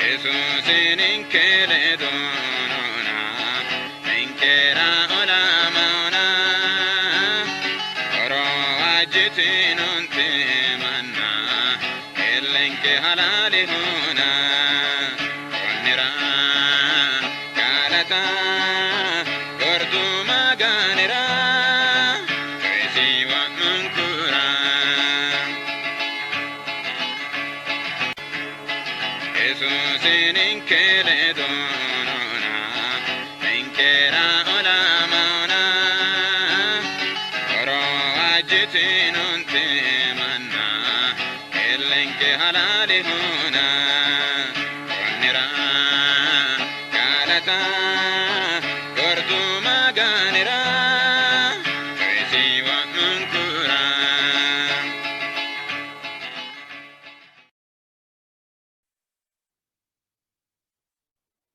Yesusin inkele donona, inkera olamona, oro ajitin unte manna, elenke halali hona, onira kalata, gordu maganira, kresi wa munkura. Yesusin inkele donona, inkera olamona, oro ajitin unte manna, elenke halali hona, onira kalata, gordu maganira, kresi wa munkura.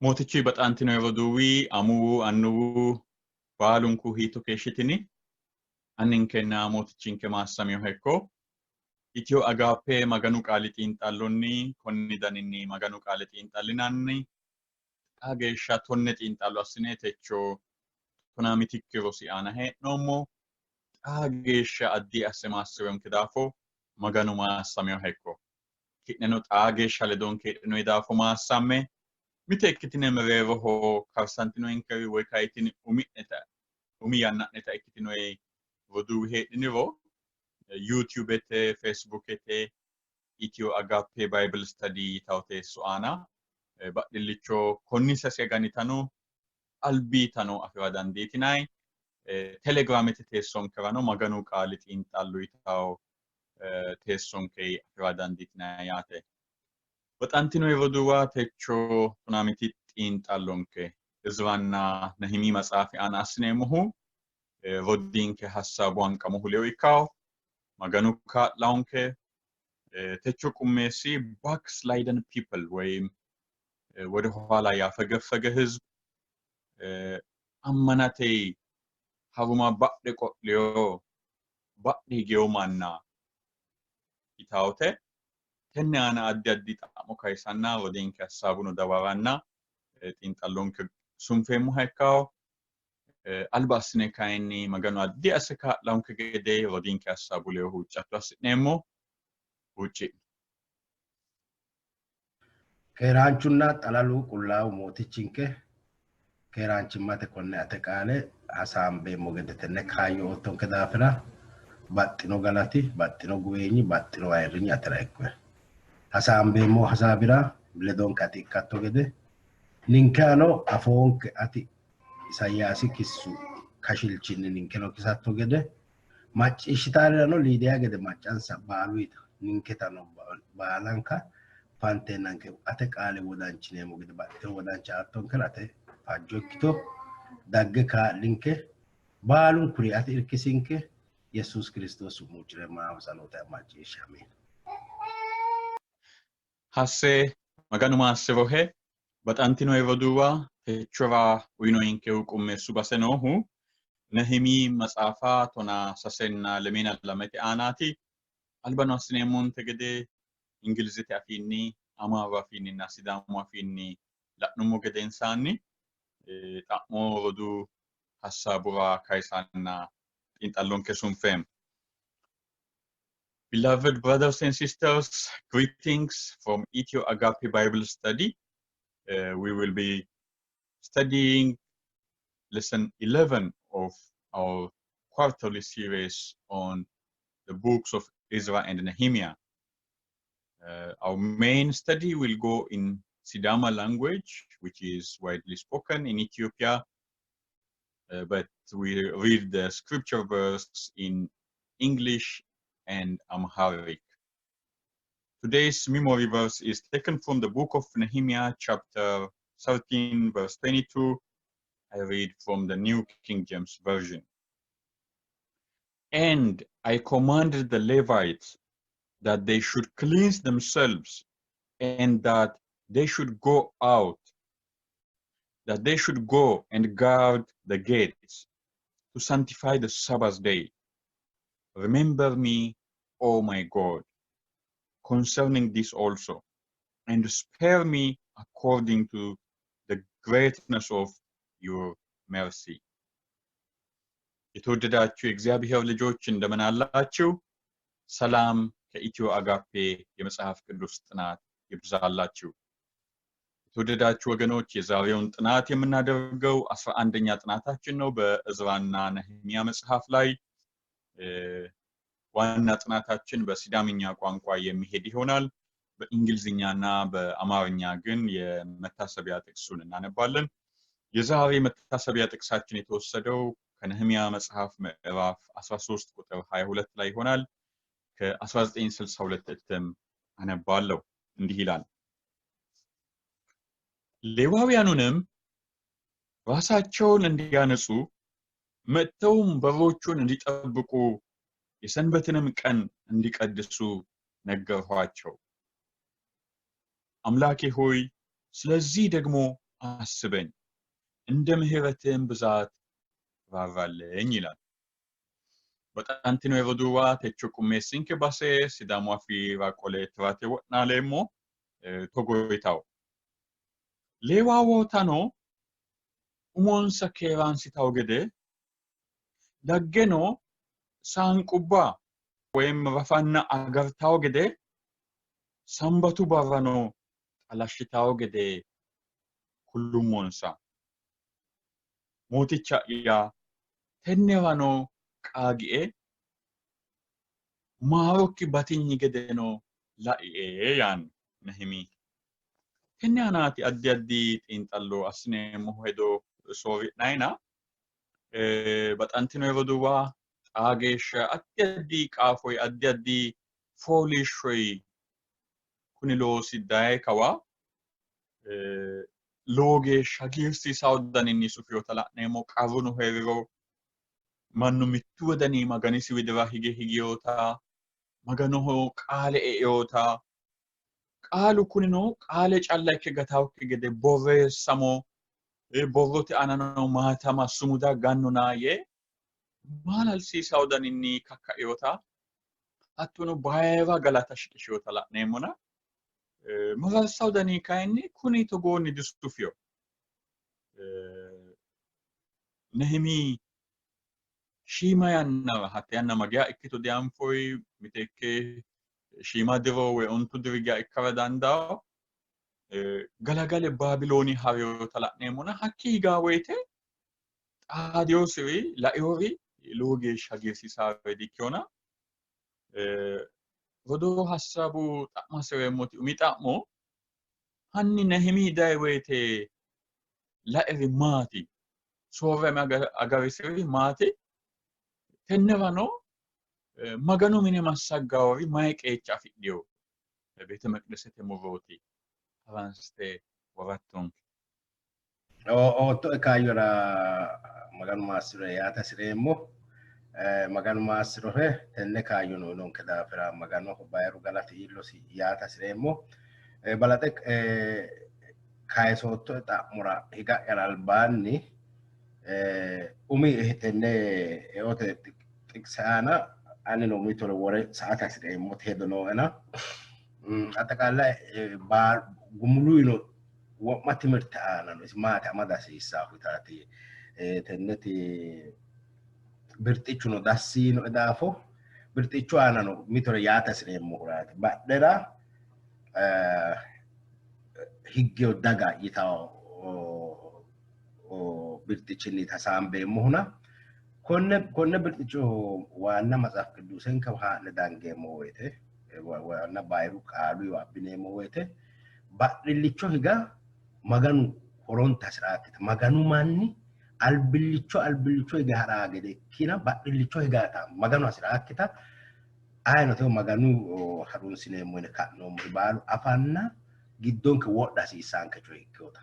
Mootichi baxaantino yeroo duwwii amuu annuu baalunku hiito keeshitini annin kennaa mootichinke Maassamee hekko Ethio Agape maganu qaali xiinxallonni konni daninni maganu qaali xiinxallinanni geeshsha tonne xiinxallo assine techo tona mitikkiro si aana hee'noommo geeshsha addi asse maassiremke daafo maganu Maassamee hekko ki'neno geeshsha ledonke hidhinoy daafo Maassamme mite ikkitine mereeroho karsantino inkeri woy kayitini umi yanna'neta ikkitinoy roduwi heedhiniro YouTubete, Facebookete, Ethio Agape Bible Study yitawte su'aana badhillicho konni sase ganitano albiitano afira dandiitinay Telegramete teessonkerano maganu qaali xiinxallu yitaw teessonkey afira dandiitinay yaate. Baxantino yeroduwa techo tonamiti xiinxallonke Ezranna Nehemiah maxaafi aana assineemmohu rodinke hassabu hanqamohu lew ikkaw maganu kaa'laonke techo ቁሜሲ backslidden people ወይም ወደ ኋላ ያፈገፈገ ህዝብ አመናቴይ ሀቡማ ባደ ቆልዮ ባደ ጌውማና ይታውተ ተናና አዲአዲ ጣሞ ካይሳና ወደንከ ሐሳቡን ደባባና ጢንጣሎንከ ሱንፌሙ ሃይካው አልባስኔ ካይኒ መገኑ አዲ አሰካ ላንከ ገደ ወደንከ ሐሳቡ ለሁ ጫቱ አስኔሞ ውጪ ከራንቹና ጠላሉ ቁላው ሞቲቺንከ ከራንችማተ ኮነ አተቃለ ሐሳምቤ ሞገደተነ ካዮ ኦቶን ከዳፍራ ባጥኖ ጋላቲ ባጥኖ ጉዌኒ ባጥኖ አይርኝ አተራይኩ ሐሳምቤ ሞ ሐሳቢራ ለዶን ካቲ ካቶ ገደ ኒንካኖ አፎንክ አቲ ኢሳያሲ ኪሱ ካሽልቺን ኒንከኖ ኪሳቶ ገደ ማጭሽታለ ነው ሊዲያ ገደ ማጫንሳ ባሉይታ ኒንከታኖ ባላንካ ፋንቴናንከ አተቃለ ወዳንቺኔ ሞገደ ባጥኖ ወዳንቻ አቶን ከላተ ፋጆክቶ ዳገካ ሊንከ ባሉን ኩሪ አቲ ኢርኪሲንከ ኢየሱስ ክርስቶስ ሙጭረ ማውሳኖታ ማጭሽ አሜን hasse maganu maasserohe baxantino yeroduwa techova uinoyinke uqummeessu basenohu Nehemiah maxaafa tona sasenna lemena lamete aanati albano assineemmonte gede ingilizete afiinni amaaru afiinninna sidaamu afiinni la'nummo gedensaanni xa'mo rodu hassabura kaysanna xiinxallonke sunfeem. Beloved brothers and sisters, greetings from Ethio Agape Bible Study. We will be studying lesson 11 of our quarterly series on the books of Ezra and Nehemiah. Our main study will go in Sidama language, which is widely spoken in Ethiopia, but we read the scripture verse in English and Amharic. Today's memory verse is taken from the book of Nehemiah, chapter 13, verse 22. I read from the New King James Version. And I commanded the Levites that they should cleanse themselves and that they should go out, that they should go and guard the gates to sanctify the Sabbath day. Remember me, O my God, concerning this also, and spare me according to the greatness of your mercy. የተወደዳችሁ የእግዚአብሔር ልጆች እንደምን አላችሁ? ሰላም ከኢትዮ አጋፔ የመጽሐፍ ቅዱስ ጥናት ይብዛላችሁ። የተወደዳችሁ ወገኖች የዛሬውን ጥናት የምናደርገው 11ኛ ጥናታችን ነው በእዝራና ነህምያ መጽሐፍ ላይ ዋና ጥናታችን በሲዳምኛ ቋንቋ የሚሄድ ይሆናል። በእንግሊዝኛና በአማርኛ ግን የመታሰቢያ ጥቅሱን እናነባለን። የዛሬ መታሰቢያ ጥቅሳችን የተወሰደው ከነህምያ መጽሐፍ ምዕራፍ 13 ቁጥር 22 ላይ ይሆናል። ከ1962 እትም አነባለሁ። እንዲህ ይላል። ሌዋውያኑንም ራሳቸውን እንዲያነጹ መጥተውም በሮቹን እንዲጠብቁ የሰንበትንም ቀን እንዲቀድሱ ነገርኋቸው። አምላኬ ሆይ ስለዚህ ደግሞ አስበኝ፣ እንደ ምህረትህም ብዛት ራራልኝ ይላል። በጣንቲኖ የሮዱዋ ተቾቁሜ ሲንክ ባሴ ሲዳሙ አፊ ራቆሌ ትራቴ ወጥናሌሞ ቶጎይታው ሌዋዎታኖ ኡሞንሰ ኬራን ሲታውገደ ዳገኖ ሳንቁባ ወይም ረፋና አገርታው ገደ ሰንበቱ ባራኖ ጠላሽታው ገደ ሁሉም ሞንሳ ሞቲቻ ያ ተነዋኖ ቃጊኤ ማሮኪ ባቲኝ ገደኖ ላኢኤ ያን ነህሚ ተናናቲ አዲያዲ ጢንጣሎ አስኔ ሞሄዶ ሶቪ ናይና በጣንቲኖ የሮዱዋ አጌሽ አዲያዲ ቃፎይ አዲያዲ ፎሊሾይ ኩኒሎ ሲዳይ ከዋ ሎጌሽ አጊርሲ ሳውዳኒኒ ሱፊዮተላ ነሞ ቃሩኑ ሄሪሮ ማኑ ሚትወደኒ ማጋኒሲ ወደራ ሂጊዮታ ማጋኖሆ ቃለ ኤዮታ ቃሉ ኩኒኖ ቃለ ጫላይ ከገታው ከገደ ቦሬ ሰሞ ቦሮቲ አናኖ ማታማ ሱሙዳ ጋኖናዬ ማላልሲ ሳውዳኒኒ ካካዮታ አቱኑ ባይባ ገላታ ሽሽዮተላ ነሞና ማላል ሳውዳኒ ካይኒ ኩኒ ተጎኒ ድስቱፊዮ ነህሚ ሺማያና ሀቲያና ማጊያ እክቶ ዲያምፎይ ሚቴኬ ሺማ ድሮ ወንቱ ድርጋ ይከረዳንዳው ገላጋለ ባቢሎኒ ሃሪዮ ተላኔሞና ሀኪ ጋዌቴ ጣዲዮስሪ ላኢዮሪ ሎጌ ሻጌርሲሳ ዲኪዮና ወዶ ሐሳቡ ጣማሰረሞት ኡሚጣሞ ሃኒ ነህሚ ዳይዌቴ ላኢሪ ማቲ ሶቨማ አጋሪስሪ ማቲ ተነባኖ ማጋኖ ምን ማሳጋውሪ ማይቀጫ ፊዲዮ በቤተ መቅደስ ተሞሮቲ አቫንስቴ ወራቶን ኦቶ ካዮራ ማጋኖ ማስረ ያታ ስሬሞ ማጋኖ ማስሮ ተነ ካዮ ነው ነው ከዳፍራ ማጋኖ ባይሩ ጋላቲ ይሎሲ ያታ ስሬሞ ባላቴክ ካይሶቶ ጣሙራ ሂጋ ያላልባኒ ኡሚ ተነ ኦቶ ጥቅሳና አነ ነው ሚቶሎ ወረ ሰዓት አስደሞ ተሄደኖ እና አጠቃላይ ባር ጉሙሉ ነው ወማት ምርት አና ነው ማታ ማዳሲ ይሳፉ ታቲ ተነቲ ብርጥቹ ነው ዳሲ ነው ዳፎ ብርጥቹ አና ነው ሚቶሎ ያተስደሞ ሁራት ባደራ ሂጌው ዳጋ ይታው ብርጥችኒ ተሳምበ መሆና ኮነ ብርጥቹ ዋና መጽሐፍ ቅዱስን ከሃለ ዳንጌ ሞዌቴ ዋና ባይሩ ቃሉ ያብኔ ሞዌቴ ባድልቾ ሂጋ ማጋኑ ሆሮንታ ስራአት ማጋኑ ማኒ አልብልቾ ይጋራ ገደ ኪና ባድልቾ ሂጋታ ማጋኑ ስራአክታ አይነቶ ማጋኑ ሀሩን ሲኔ ሞነ ካኖ ባሉ አፋና ጊዶን ከወዳ ሲሳን ከቾይ ከወታ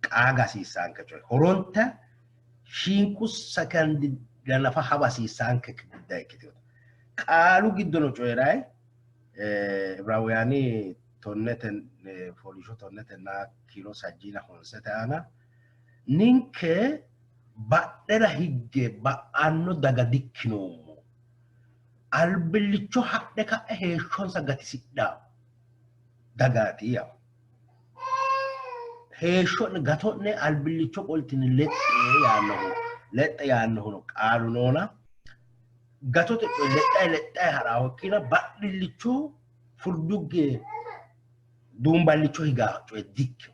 ቃጋ ሲሳን ከቾይ ሆሮንታ ሺንኩስ ሰከንድ ለነፋ ሐባሲ ሳንክ ከዳይ ከቲው ቃሉ ግድኖ ጮይራይ ዕብራውያኒ ቶነተን ፎሊሾ ቶነተና ኪሎ ሳጂና ሆንሰታና ኒንከ ባደራ ሂጌ ባአኖ ዳጋዲክኖ አልብልቾ ሐደካ ሄሾን ሰጋቲ ሲዳ ዳጋቲያ heeshon gatone albilicho qoltini lexxe yaanno qaalunona gatote lexxe harawo kina badilicho furdugge dumballicho higacho dikko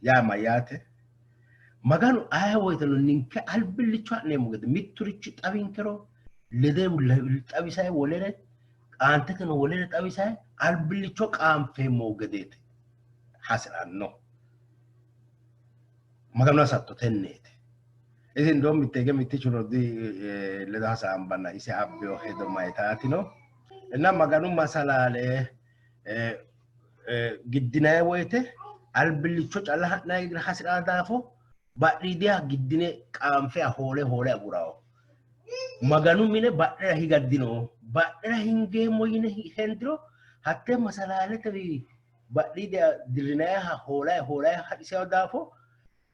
ya mayate maganu aya woytano ninke albilicho anemo gede mitturichi xawinkero lede xawisay wolere ante keno wolere xawisay albilicho qaanfemo gedete hasranno maganu asatto tennete isi ndom mittichuro di leda hasambanna isi abbeo hedo maytaatino enna maganu masalale giddinay woyte albilicho calla ha'nay hasira daafo badhidiya giddine qaanfe hoole agurawo maganu mine badhera higaddino badhera hingeemo yine hendiro hatte masalalete badhidiya dirinaha hoole hadisaw daafo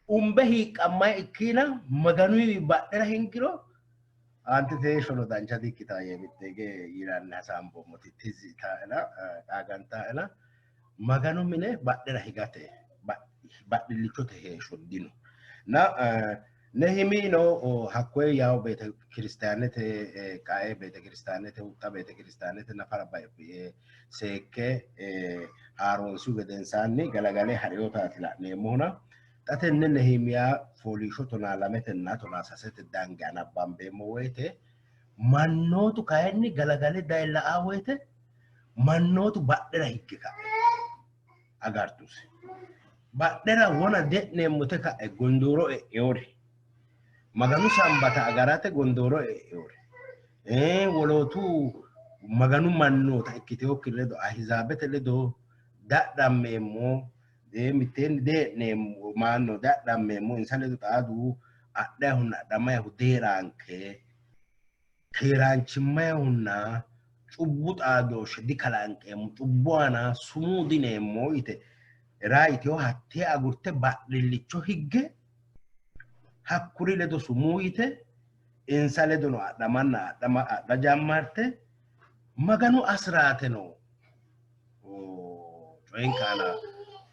umbe hiqamay ikkina maganu badhera hingiro ante teeshono dancha dikkita yemitege yiranna sambo motitizi taala agantana maganu mine badhera higate badhilichote heesho dino na nehimino hakwe yaw bete kristianete qae bete kristianete utta bete kristianete nafara bay seke haron su gedensanni galagale hariyota atlannemona tatenne Nehemiah folisho tona lametenna tona sasete dangana bambemo woyte mannotu kayinni galagale dayla woyte mannotu badhera hikkika agartus badhera wona de'neemmote ka gondoro eore maganu sambata agarate gondoro eore wolotu maganu mannota ikkiteo kiledo ahizabete ledo dadhammemo mitten de'neemmo manno dadhammemo insaledo taadu adhahunna adhamayahu deeranke keeraanchimmayahunna cubbu xaadooshshe dikalanqeemmo cubbuwana sumudineemmo ite raayiteo hattee agurte badhillicho higge hakkuri ledo sumuyite insa ledono adhamanna adha jammarte maganu asraate no coyinkana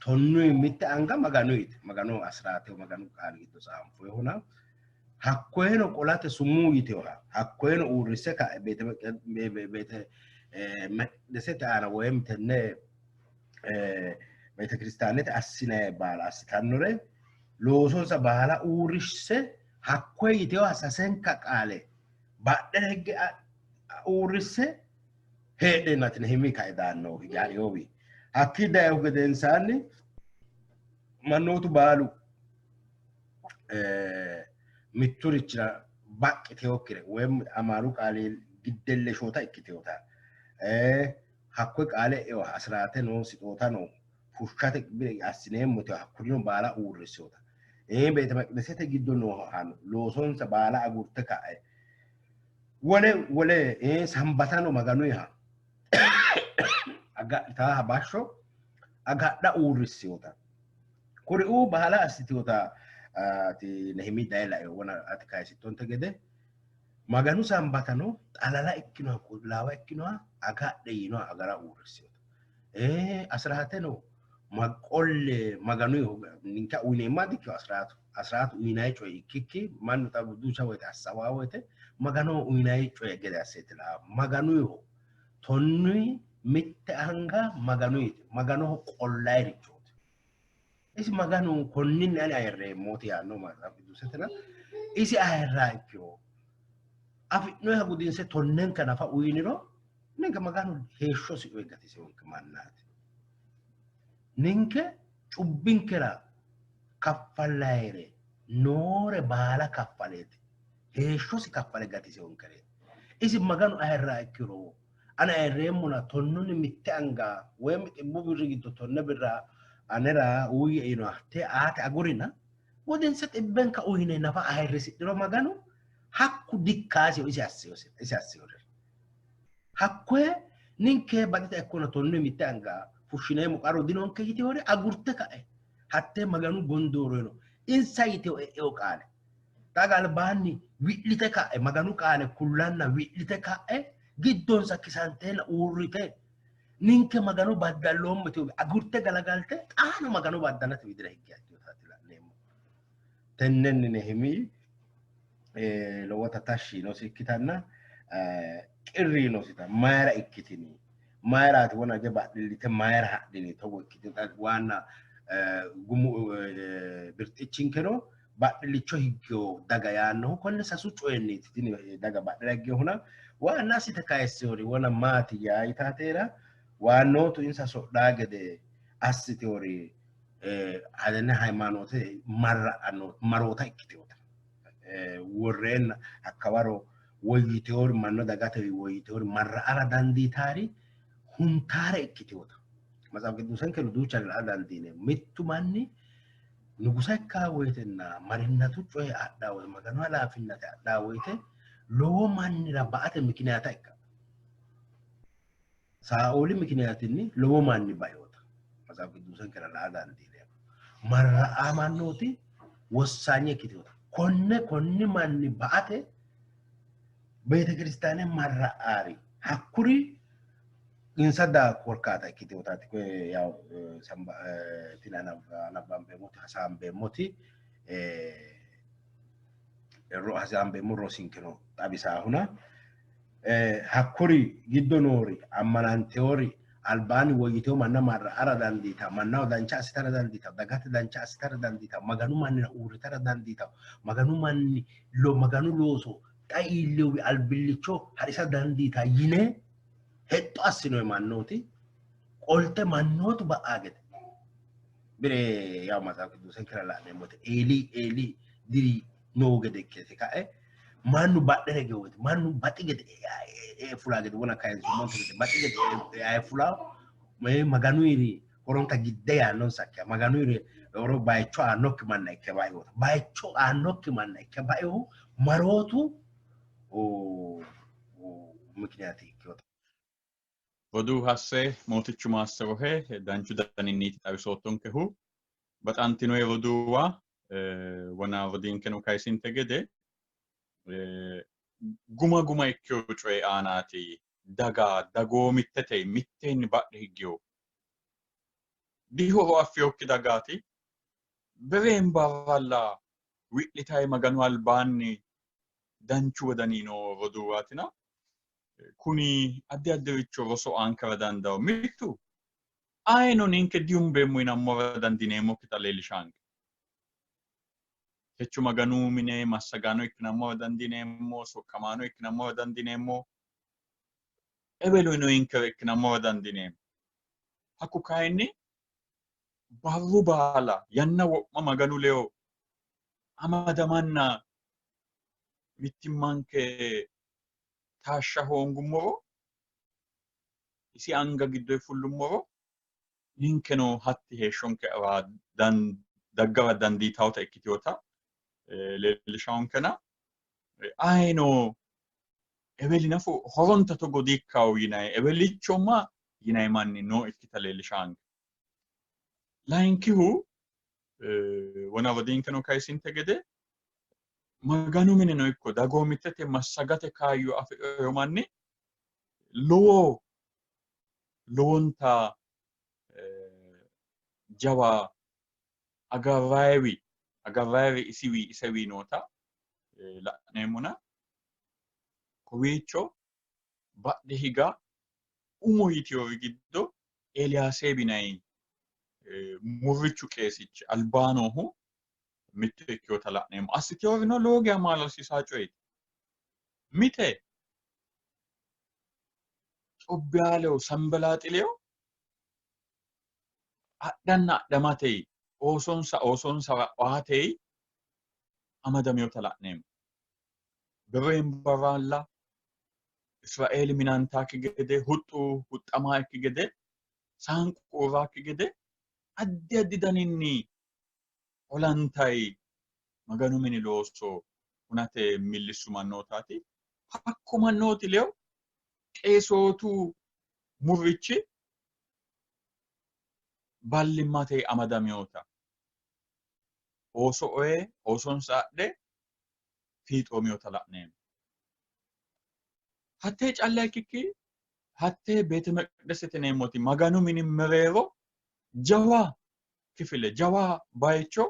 tonnuyi mitte anga maganu asraate maganu qaali giddo saanfoyhuna hakkoyeno qolate sumuyiteoha hakkoyeno uurrise ka bete desete ana woyem tenne bete kristianete assinaye baala assitannore loosonsa baala uurrise hakkoyiteo sasenka qaale badhera higge uurrise heedhenatine himi kaidanno yaariyowi hakki dayo gedensanni mannotu baalu mitturichira baqqiteokkire woyim amaru qaali giddelle shoota ikkiteota hakkoy qaale eo asraate no sixoota no fushshate assineemmote hakkurino baala uurriseota beete maqdisete giddo no hanno loosonsa baala agurte ka'e wole sambatano maganuyiha agadhita habashsho agadha uurriseota kuri'u baala assiteota ti Nehemi dayla wona ati kaysittonte gede maganu sambatano xalala ikkino kullaawa ikkino agadhe yino agara uurriseota asraateno maqolle maganu ninka uyineemma dikko asraatu uyinay coy ikkikki mannu tabu duucha woyte assawa woyte maganu uyinay coy gede assetila maganu tonni mitte anga maganu qollayrichooti isi maganu konninni ani ayirreemmoti yaanno maaxafidusetena isi ayirraa ikkiro afinoha gudinse tonnenka nafa uyiniro ninka maganu heeshshosi coy gatise wonke mannaati ninke cubbinkera kaffallayre noore baala kaffaleeti heeshshosi kaffale gatise wonkere isi maganu ayirraa ikkiro ana ayirreemmona tonnunni mitte anga woyim xibbu birri giddo tonne birra anera uyi ino te aate agurina wodinse xibbenka uyine nafa ayirrisidhiro maganu hakku dikkaasi isi assiyore hakkoe ninke badita ekkona tonne mitte anga fushshineemmo qaro dinonke yitewore agurte ka'e hatte maganu gondoorono insa yiteo eo qaale daga albaanni wi'lite ka'e maganu qaale kullanna wi'lite ka'e giddonsa kisanteella uurrite ninke maganu baddalloom miti agurte galagalte xaana maganu baddanati widira higgaatti yotaati la'neemmo tennenni Nehemii lowota tashi no sikkitanna qirri no sita mayra ikkitini mayraati wona je badhillite mayra hadhini togo ikkitita waanna gumu birxichinkeno badhillicho higgeo daga yaannohu konne sasu coyenniiti tini daga badhira higgeehuna waanna site kayisseori wona maati yaayitaateera waannootu insa sodhaa gede assiteori adenne haymanote maroota ikkiteota worreenna akkawaro woyyiteori manno dagate woyyiteori marra'ara dandiitaari huntaare ikkiteota matsaaf qidduusen kennu duucha la'a dandiine mittu manni nugusa ikkaa woyitenna marinnatu coye adhaa woyte maganu halaafinnate adhaa woyte lowo mannira ba'ate mikiniyaata ikka Saa'oli mikiniyatinni lowo manni bayoota matsaaf qidduusen kenna la'a dandiine marra'aa mannooti wossaanye ikkiteota konni manni ba'ate beete kiristaane marra'aari hakkuri insadda korkaata ikkiteotaati koye yaw samba tinanabbaambeemmoti hasaambeemmoti hasaambeemmo rosinkeno xabisaahuna hakkuri giddo noori ammananteori albaani woyyiteo manna marra'ara dandiita mannaho dancha assitara dandiita dagate dancha assitara dandiita maganu mannira uurritara dandiita maganu manni maganu looso xa'iillewi albillicho harisa dandiita yine hexxo assinoy mannooti qolte mannootu ba'aa gede bire yaw matsaaf qidduusen kira la'neemmote eeli diri noo gede ikkete ka'e mannu badhere gewote mannu baxi gede fulaa gede wona kayinsumonte gede baxi gede fulaa maganuyiri horonta gidde yaannon sakkiya maganuyiri oro bayicho aannokki manna ikke baewoota bayicho aannokki manna ikke baehu marootu mikiniyaati ikkewoota Vodu hasse mootichu maasserohe danchu daninniiti xawisoottonkehu baxantinoe voduwa wona vodinkeno kayisinte gede guma ikkeo coye aanaati daga dagoomittete mitteenni badhe higgeo dihoro affiyokki dagaati bereen baralla wi'litayi maganu albaanni danchu wodaniino voduwaatina kuni addi addiricho roso aankara dandawo mittu ayino ninke diumbeemmo inammora dandineemmokkita leellishaanke techu maganu mine massagaano ikkinammora dandineemmo sokkamaano ikkinammora dandineemmo ebeluino inkere ikkinammora dandineemmo hakku kayinni barru baala yanna wo'ma maganu leo amadamanna mittimmanke taashsha hoongummoro isi anga giddo fullummoro ninkeno hatti heeshshonke daggara dandiitawota ikkitewota leellishaankena ayino eweli nafu horonta togo diikkawo yinayi ewelichomma yinayi manni noo ikkita leellishaanke layinkihu wona wodinkeno kayisinte gede maganu mineno ikko dagoomittete massagate kaayyo afi'eyo manni lowonta jawa agarrayiwi isewi noota la'neemmona kowiicho badhe higa umo yitiyowi giddo Eeliyaaseebi yinayi murrichu qeesichi albaanohu mitto ikkeyota la'neemmo assiteyorino lowo geya maalalsiisaa coyeeti mite Xobbiyaaleho Sanbalaaxileho adhanna adhamatey oosonsara ohatey amadameyota la'neemmo bereen barraalla Israa'eeli minantaakki gede huxxamaakki gede saanqu uurraakki gede addi daninni olantayi maganu mini looso hunate millissu mannootaati hakku mannooti leo qeesootu murrichi ballimmatey amadameyota oosonsa adhe fiixoomeyota la'neemmo hattee calla ikkikki hattee beete maqdesete neemmoti maganu mini mereero jawa kifile jawa bayicho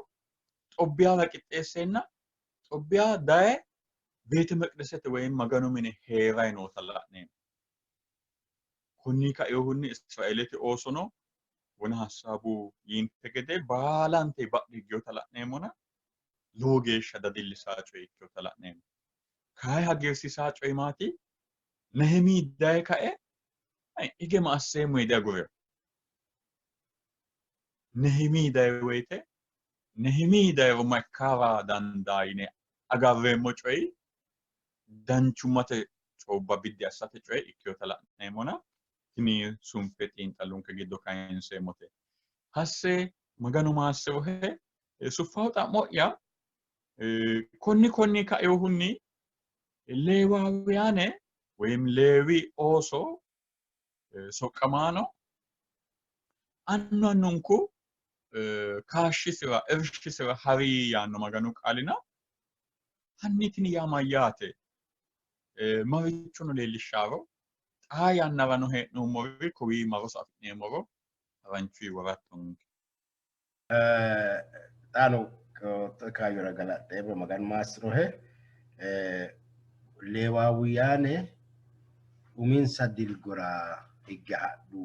xobbiyawa qixxeesseenna xobbiyaa daye beete maqdesete woyim maganu mini heeray noota la'neemmo. Konni kaeehunni Israa'eelete oosono wona hasaabu yinte gede baalante badhe higgeewota la'neemmona lowo geeshsha dadillisaa coye ikkeewota la'neemmo. Kayi hagiirsiisaa coye maati? Nehemii daye kae hige Maasseemmo yide agurreyo. Nehemii daye woyite Nehemii daye makkara dandaa yine agarreemmo coyi danchummate coobba biddi assate coye ikkeewota la'neemmona tini sunfe xiinxallunke giddo kayinseemmote. Hasse maganu maassewohe suffawu xa'mo'ya konni kaeehunni leewaawiyaane woyim leewi ooso soqqamaano annu annunku kaashshisira irshisira hari yaanno maganu qaalina hanni tini yaa mayyaate? Marichono leellishshaaro xaa yannarano hee'noommori kowii marosa afi'neemmoro haranchuyi worattonke. Xaano kaayyora galaxxeemmo maganu maassirohe leewaawiyaane uminsa dilgora higge hadhu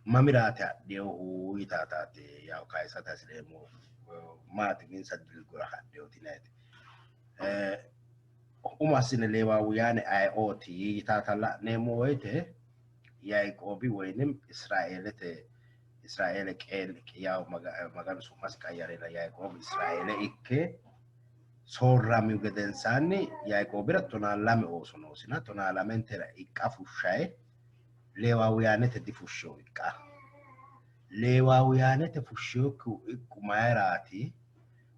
mamiraate hadheehu yitaataate yaw kaayisata hasireemmo maati uminsa dilgora hadheewoti yinayti. Umassine leewaawiyaane ayeooti yitaata la'neemmo woyte Yaaqoobi woynim Israa'eele yaw maganu su'masi qayyareera Yaaqoobi Israa'eele ikke soorramihu gedensaanni Yaaqoobira 12 ooso noosina 12mentera iqqa fushshaye leewaawiyaanete difushshewo iqqa. Leewaawiyaanete fushshewokkihu iqqu mayraati?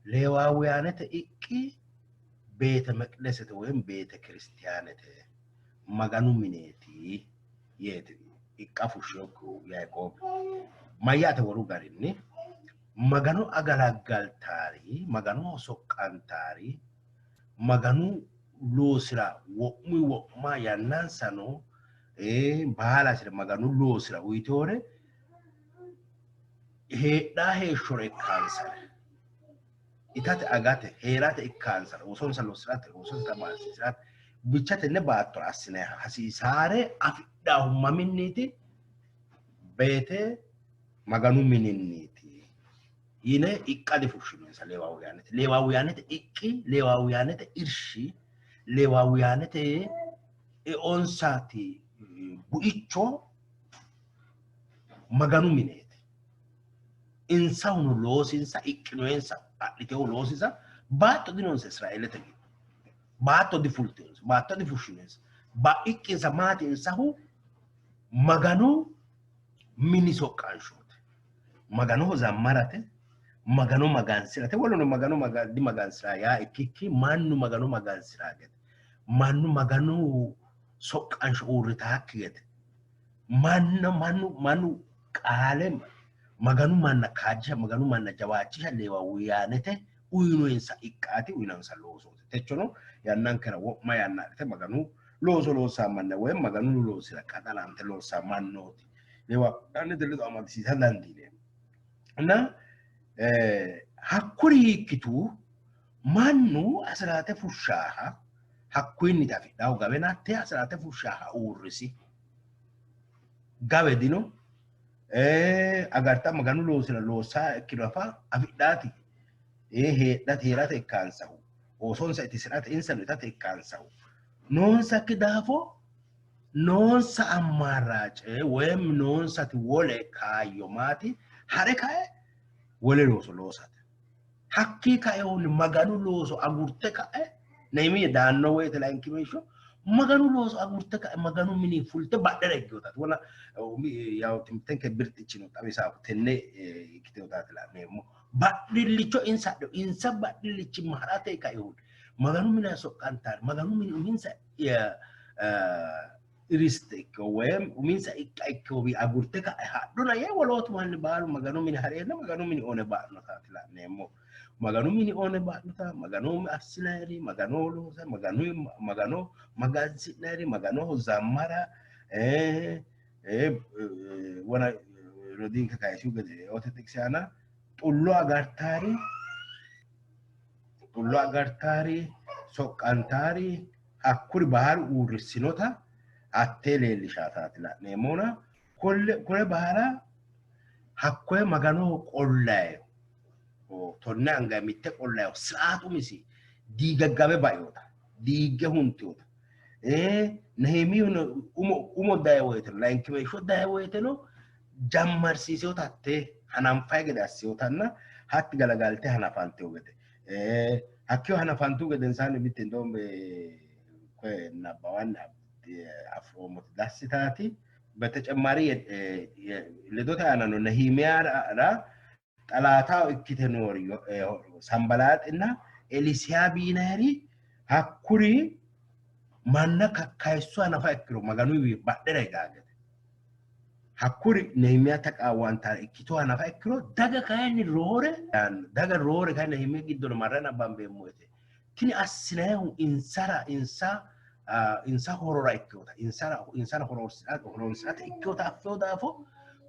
Leewaawiyaanete iqqi beete meqdesete woyim beete kiristiyaanete maganu mineeti yeeti iqqa fushshewokkihu Yaaqoobi. Mayyaate woru garinni maganu agalaggaltaari maganu soqqantaari maganu loosira wo'ma yannansano baalasire maganu loosira uyitoore heedhaa heeshshore ikkaansare itate agate heerate ikkaansare osonsa loosirate osonsa maasiisirate bicha tenne baattora assine hasiisaare afidhaahu maminniiti? Beete maganu mininniiti yine iqqa difushshinonsa leewaawiyaanete. Leewaawiyaanete iqqi, leewaawiyaanete irshi, leewaawiyaanete eonsaati bu'icho maganu mineeti. Insahuno loosinsa iqqinoensa adhitehu loosisa baatto dinonsa Israa'eelete giddo. Baatto difulteensa, baatto difushshinensa. Iqqinsa maati insahu? Maganu mini soqqanshooti. Maganoho zammarate, magano magansirate, woluno magano dimagansira yaa ikkikki mannu magano magansira gede, mannu maganu soqqansho uurritaakki gede, mannu qaale maganu manna kaajjisha, maganu manna jawaachisha leewaawiyaanete uyinoensa iqqaati uyinansa loosooti. Techono yannankera wo'ma yanna adhite maganu looso loossaa manna woyim maganu loosira qaxalante loossaa mannooti. Leewaawiyaanete ledo amadisiisa dandiineemmo. Na hakkuri hiikkitu mannu asiraate fushshaaha hakkuyinni afidhahu gawe nattee asiraate fushshaaha uurrisi gawe dino agarta maganu loosira loossaa ikkino afa afidhaati heerate ikkaansahu oosonsa itisirate insano itate ikkaansahu noonsakki daafo noonsa ammaarraace woyim noonsati wole kaayyo maati hare kae wole looso loosate. Hakkii kaeehunni maganu looso agurte kae Nehemiya daanno woyte lainkimeeshsho maganu looso agurte kae maganu mini fulte badhera ikkiteyotaati. Wona yaw timtenke birxichino xawisaahu tenne ikkiteyotaati la'neemmo. Badhillicho insa badhillichi harate kaeehunni maganu mini soqqantaari maganu mini uminsa iriste ikko woyim uminsa iqqa ikkowi agurte kae hadhuna yee wolootu manni baalu maganu mini hareenna maganu mini oone baa'notaati la'neemmo. Maganu mini oone baa'nota maganu assinayri maganu loosa maganu magansi'nayri maganoho zammara وانا ردين كايشو قد اوتتك سانا طلو اغارتاري سوق انتاري اكل بحر ورسينوتا اتل اللي شاتات لا نيمونا كل بحر حكو مغانو قولاي او تونانغا ميت قولاي ساعتو ميسي ديغا غابي بايوتا ديغا هونتوتا نهميو اومو دايويت لاين كيما شو دايويتنو جمر سيسيو تاتي هنام فايغ داسيو تانا هات غلاغالتي هنا فانتو غدي هكيو هنا فانتو غدي انسان بيتندوم كو نباوان افرو متداسيتاتي በተጨማሪ ለዶታ ያናኑ ነህሚያ ራ ጠላታው እክተኖር ሳምባላጥ እና ኤሊሲያ ቢናሪ ሀኩሪ ማና ከካይሱ አናፋ እክሮ ማጋኑ ባደረ ይጋገት ሀኩሪ ነህሚያ ተቃዋንታ እክቶ አናፋ እክሮ daga roore kan ነህሚያ ግዶን ማራና ባምቤ ሞቴ ቲኒ አስናው insa horora ikkota insana horonsata ikkota affeodafo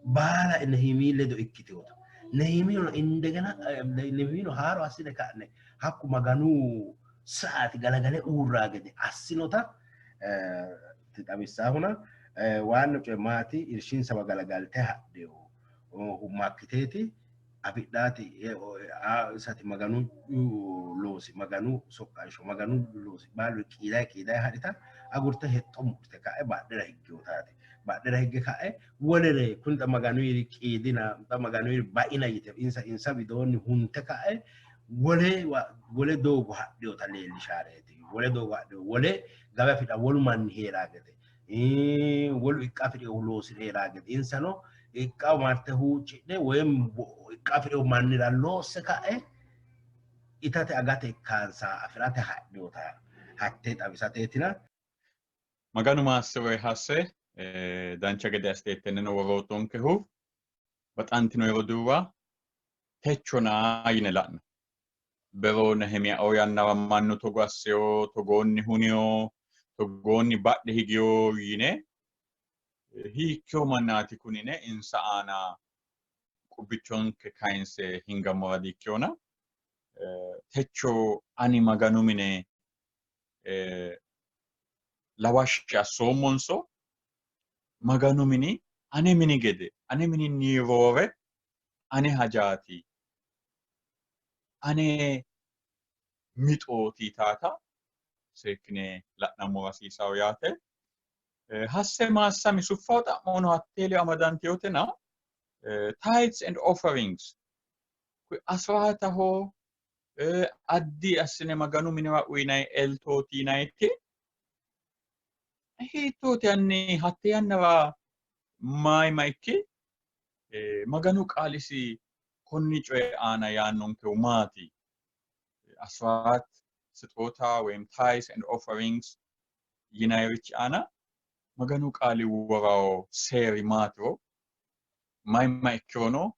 baala nehimi ledo ikkitota nehimi indegana nehimi haro asine kaane hakku maganu saati galagale urragede asinota titabissa huna waanno cemati irshin saba galagalte haddeo humakiteti abidati sati maganu losi maganu soqqansho maganu losi balu kida hadita agurta hettom murte kae baadera baadera higge kae wolere kunta maganu yiri kidina ta maganu yiri baina yite insa bidoni hunte kae wole dogo hadde o taleli shareti wole dogo hadde wole gabe fida wolman heragete wolu ikafide losi heragete insano ikkaw marte huuccidhe wem ikafide manira losse kae itate agate kansa afirate haddiota hatte xabisateetina maganu Maassamme hasse dancha gede asteetenne worotonkehu baxantino yoduwa techona yine la'no bero Nehemiya o yannara mannu togo asseo togonni hunio togonni badhe higio yine hiikyo mannati kunine insa ana qubichonke kainse hingamora dikkiona techo ani maganu mine lawashya somonso maganu mini ane mini gede ane mini nirore ane hajati ane mitoti tata sekne la'nammo asisaw yaate hasse Maassamme suffata mono attele amadantiyotena tithes and offerings asrata ho addi assine maganu minwa uinai eltoti naiti hitoti anni hatte yannawa mai maikki maganu qaalisi konni coy ana yaannonke umati asrat sitota wem tithes and offerings yinayrich ana maganu qaali worao seri matro mai ikkono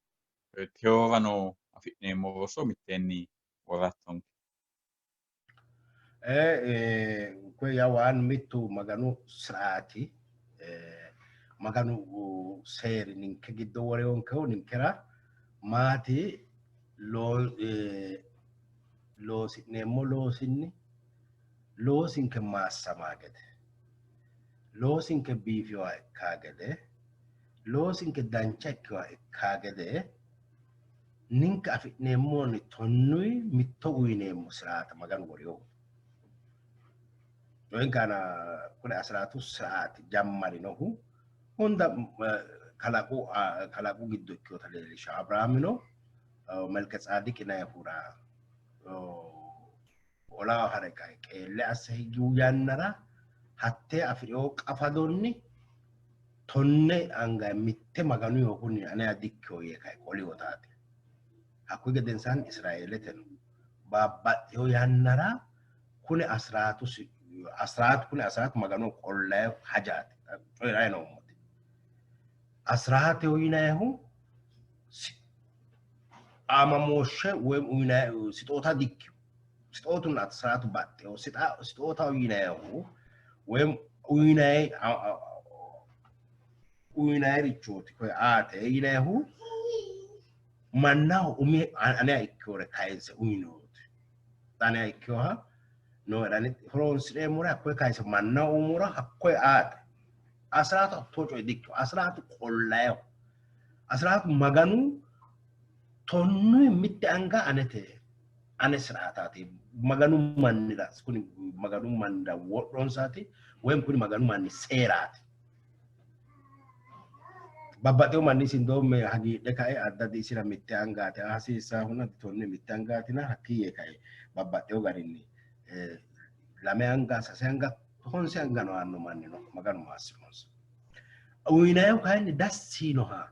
teorano afidneemmo roso mittenni woratton ko yawan mittu maganu sraati maganu seri ninke giddo wore onko ninkera maati loosineemmo loosinke Maassamme gede loosinke biifewa ikkagede loosinke dancha ikkewa ikkagede ninka afidneemmoni tonnui mitto uyineemmo siraata maganu woriyo kana kune asratu siraati jammarinohu hunda kalaqu giddo ikkewota leelisha Abrahamino Melkitsaadiqina yahura ola hareka qeelle asse higgu yannara hatte afidheo qafadonni tonne anga mitte maganu yokunni ane adikko yekai qoli wotaati hakku gedensan Israeleten babbaxxeo yannara kune asrat maganu qollayo hajaati coyrayno umoti asrate uyinahu amamoshe wem uyinahu sitota dikki sitotun asratu baxxeo sitota uyinahu wem uyinay uinairichoti ko ate inehu manna umi ane ikkore kaise uinoti tane ikkoha no rani fronsre mura ko kaise manna umura hakko ate asratu tojo dikko asratu qollayo asratu maganu tonnu mitte anga anete ane sratati maganu mannira kuni maganu manda wodon sati wen kuni maganu manni serati babbateo manni sindome hagi de kai adda di sira mitte angati asisa huna tonne mitte angati na hakiye kai babbateo garinni lame anga sasanga honse anga no anno manni no maganu masimos uinayo kai dassino ha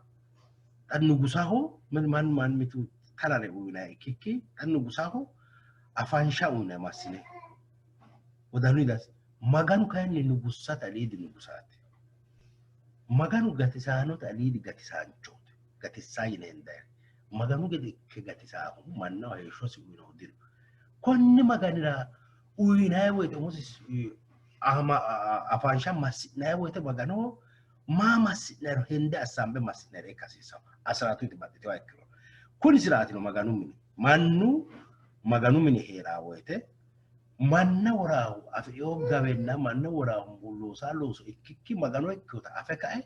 annu gusaho man mitu kalare uinayo kiki annu gusaho afansha una masine odanu das maganu kai ni nugusata lidi nugusati maganu gatisano talidi gatisanchote gatisayine ndere maganu gede ke gatisaho manna hesho siguro dir konni maganira uinaye wote moses ahma afansha masinaye wote magano ma masinero hende asambe masinere kasisa asratu tibadete wakiro kuni sirati no maganu mini hera wote manna warahu afiyo gabenna manna warahu bullosa loso ikkiki magano ikkota afeka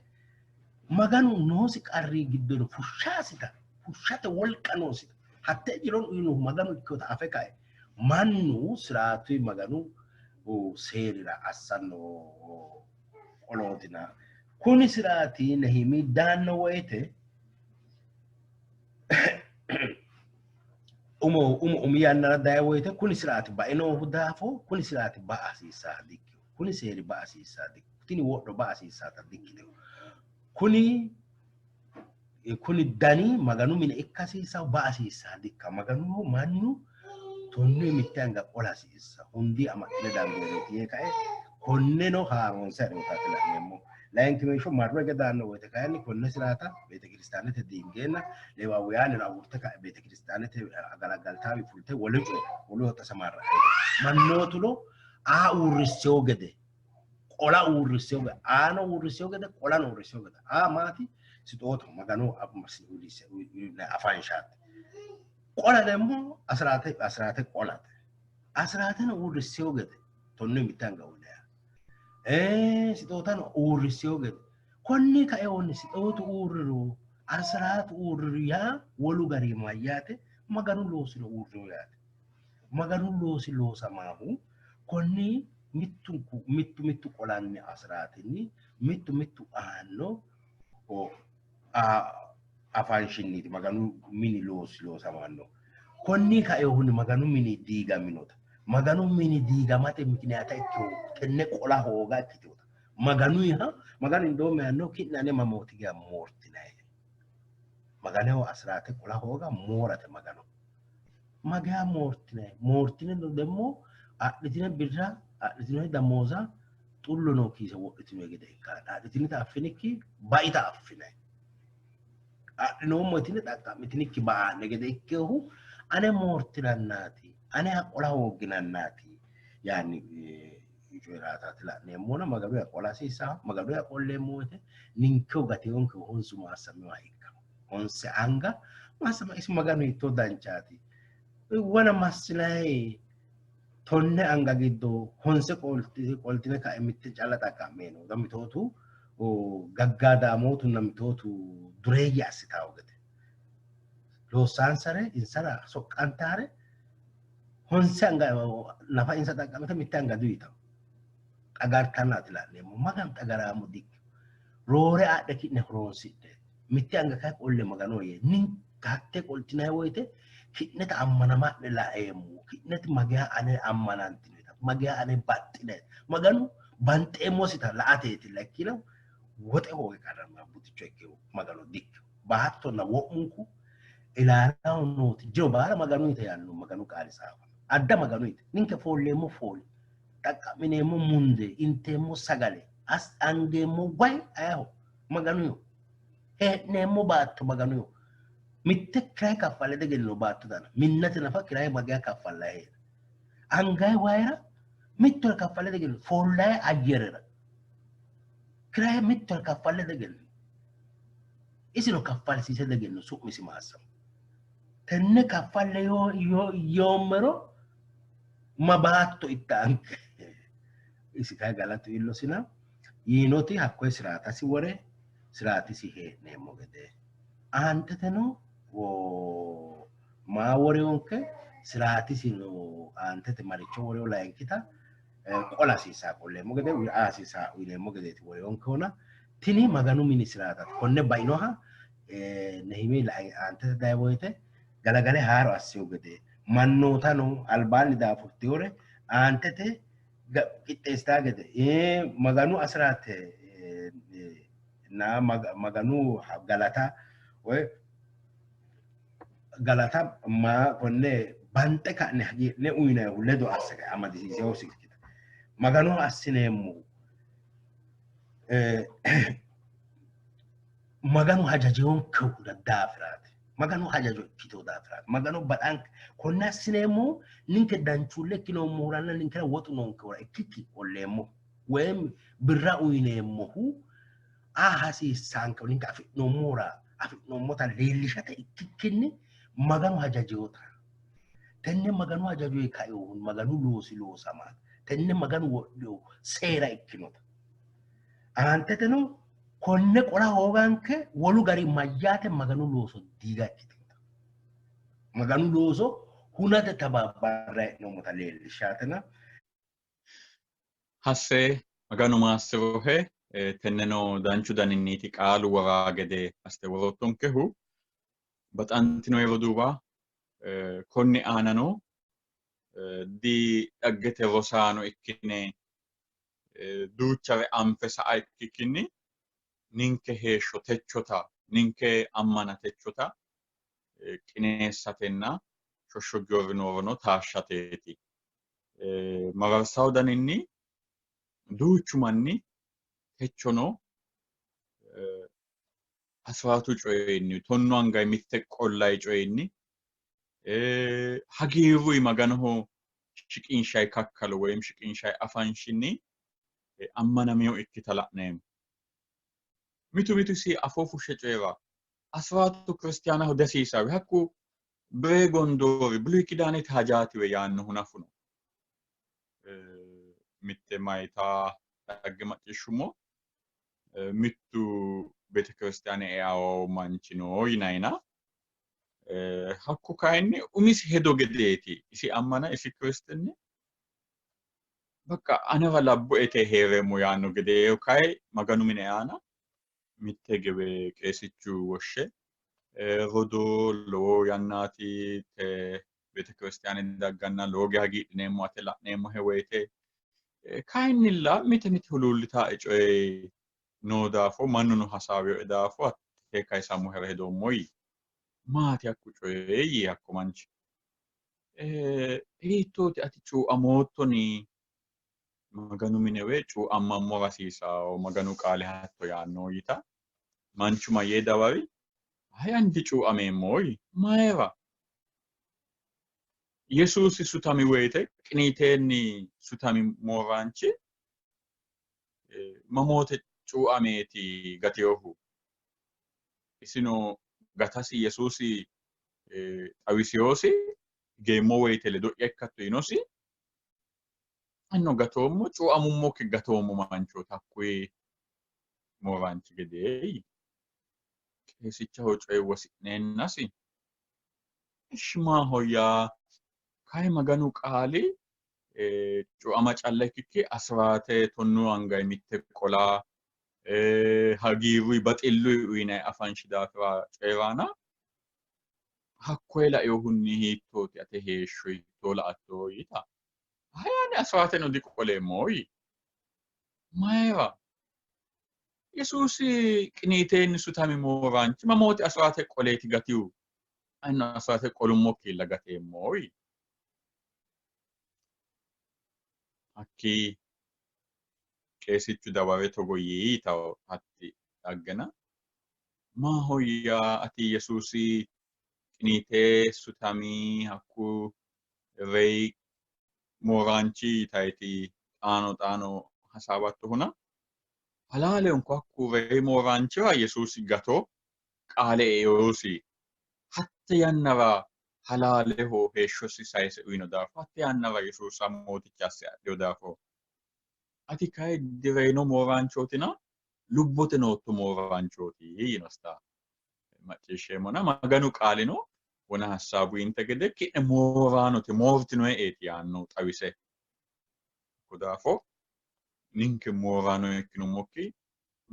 maganu nosi qarri giddon fushate wolqanosi hatte jiron inu maganu ikkota afeka mannu siratu maganu o serira assanno olotina kuni sirati nehimi danno woyte umiyanna dawoyte kuni sirati ba eno hudafo kuni sirati ba asisa dikki kuni seri ba asisa dikki tini woddo ba asisa ta dikki kuni dani maganu min ikkasisa ba asisa dikka maganu mannu tonne mittanga qola asisa hundi amakle dangere tiye kae konne no haron sare utatila nemo lain kimesho marro ga danno wote kayni konne sirata bete kristianete dingena lewa wiyane na wurta ka bete kristianete agalagaltawi fulte wolo ta samarra mannotulo a urrisyo gede qola urrisyo gede ano urrisyo gede qola no urrisyo gede a mati sitoto magano abmasi ulise na afanshat qola demo asrate qolate asrate no urrisyo gede tonne mitanga wala sitotan urrisyo gede konni ka ewon sitotu urru asratu urru ya wolu gari mayate maganu losi no urru yate maganu losi losa mahu konni mittu qolanni asratini mittu anno o afanshinni maganu mini losa manno konni ka ewon maganu mini diga minota maganu mini diga mate mikiniata ikko tenne qola hoga kitota maganu indome anno kinane mamoti ga mortinae maganu asrate qola hoga morate maganu maga mortine do demo aditine birra aditine damoza tullo no kise woditine gede ka aditine ta affiniki baita affine adino motine takka mitiniki ba ne gede ikkehu ane mortinannati ane qola hoginannati yani ijoirata tila nemona maganu ya qola sisa maganu ya qolle mote ninko gati onko honsu Maassamme wa hikka onse anga Maassamme is maganu ito danchati wana maslai tonne anga giddo honse qoltine ka emitte callata ka meno damitotu o gaggada motu namitotu dureya asitaw gede lo sansare insara soqqantare honsanga nafa insa takamata mitanga duita agar tanat la ne magam tagara mudik rore adde kinne hronsidde mitanga kay qolle magano ye nin katte qoltina woyte kinne ta ammana madde la emu kinne magya ane ammanantinita magya ane battine maganu bante mosita la ateti lakila wote ho karama buticho ke magano dik baatto na womunku ila noti jo bara maganu ite yanno maganu kali sawa adda maganu ite ninke folle mo fol takka mine mo munde inte mo sagale as ange mo gwai ayo maganu yo he ne mo batto maganu yo mitte kray ka falle de gello batto dana minnate nafa kray magya ka falle he angai waira mitto ka falle de gello folle ajjerera kray mitto ka falle de gello isino kaffalsiise dagenno su'misi Maassamme. Tenne kaffalle yoommero ma baatto itta anke isi kay galatu illosina yiinoti hakkoye siraatasi wore siraatisi hee'neemmo gede aanteteno maa woreonke siraatisino aantete maricho woreo layinkita qola hasiisaa qolleemmo gede hasiisaa uyineemmo gedeeti woreonkehona tini maganu mini siraatati konne bainoha Nehemiyaa aantete dayi woyite galagale haaro assiyo gede mannootano albaanni daafurteyore aantete qixxeessitaa gede maganu asiraate na maganu galata woy galata ma konne banxe ka'ne hagiidhine uyinayihu ledo asse amadisiiseho sikkita maganu assineemmo maganu hajajeonkehu daafiraati maganu hajajo ikkitoo daafiraati maganu badhanke konne assineemmo ninke danchuulle ikkinoommohuranna ninkera woxu noonkehura ikkikki olleemmo woyim birra uyineemmohu hasiisaankehu ninke afi'noommota leellishate ikkikkinni maganu hajajeota tenne maganu hajajoe kaehu maganu loosi loosamaati tenne maganu wodhehu seera ikkinota aanteteno konne qora hooganke wolu gari mayyaate maganu looso diiga ikkitinota maganu looso hunate tababbarra hee'noommota leellishaatena hasse maganu maassirohe tenneno danchu daninniiti qaalu woraa gede aste worottonkehu baxantino yeroo duuba konni aanano di dhaggete rosaano ikkine duuchare anfe sa'a ikkikkinni ninke heeshsho techota ninke ammana techota qineessatenna shoshshoggiorinoorono taashshateeti mararsawo daninni duuchu manni techono asraatu coyinni tonnu angay mitte qollay coyinni hagiirruyi maganoho shiqinshay kakkalo woyim shiqinshay afanshinni ammanamiyo ikkita la'neemmo mitu si afoo fushshe coyra asraatu kiristiyaanaho dasiisaawi hakku bire gondoori buluy kidaanete hajaatiwe yaannohu nafuno mitte mayita dhagge macciishshummo mittu ቤተ ክርስቲያን ያው ማንቺኖ ይናይና ሀኩ ካይኒ ኡሚስ ሄዶ ገዴቲ እሲ አማና እሲ ክርስቲያን በቃ አነባ ላቦ ኤቴ ሄሬሙ ያኑ ገዴው ካይ ማጋኑ ምን ያና ሚተገበ ቄስቹ ወሸ ሮዶ ሎ ያናቲ ቤተ ክርስቲያን እንዳጋና ሎጊ ሀጊድኔሙ አተላኔሙ ሄወይቴ ካይኒላ ሚተሚት ሁሉልታ እጮይ no dafo mannu hasaawiyo dafo atte kay samu heredo moy maati akku coyi akku manchi hiittoti ati cu amottoni maganu minewe cu ammammo rasiisao maganu qaale hatto yaanno yita manchu maye dawari hayandi cu ameemmoy maera yesuusi sutami woyte qiniteenni sutami mooranchi mamote cu'ameeti gateyohu isino gatasi yesuusi xawisiyoosi geemmo woyte ledo ekkatto yinosi anno gatoommo cu'amummokki gatoommo manchoota hakkuyi mooranchi gedeeyi qeesichaho coye wosi'neennasi ishmaahoyyaa kay maganu qaali cu'ama calla ikkikki asraate tonnu angay mitte qolaa hagiirruyi baxilluyi uyinay afanshi daafira coyraana hakkoye laeyohunni hiittooti ate heeshsho hiittoo la''attoo yita hayani asraateno diqoleemmooyi mayra yesuusi qiniiteenni sutami mooranchi mamooti asraate qoleeti gatiyu anno asraate qolummokkiilla gateemmooyi hakki qeesichu daware togo yiitawo hatti dhaggena maahoyya ati yesuusi qiniitee sutami hakku rey mooranchi yitayti xaano hasaabatto huna halaale unko hakku rey mooranchira yesuusi gato qaale yoosi hatta yannara halaaleho heeshshosi sayse uyino daafo hatta yannara Yesuusa mooticha asse adhino daafo ati kayi direeno mooraanchootina lubbote nootto mooraanchooti yinosta macciishsheemmona maganu qaalino wona hassaabu inte gede ki'ne mooraanote moortinoe eeti yaanno xawise daafo ninke mooraano ikkinummokki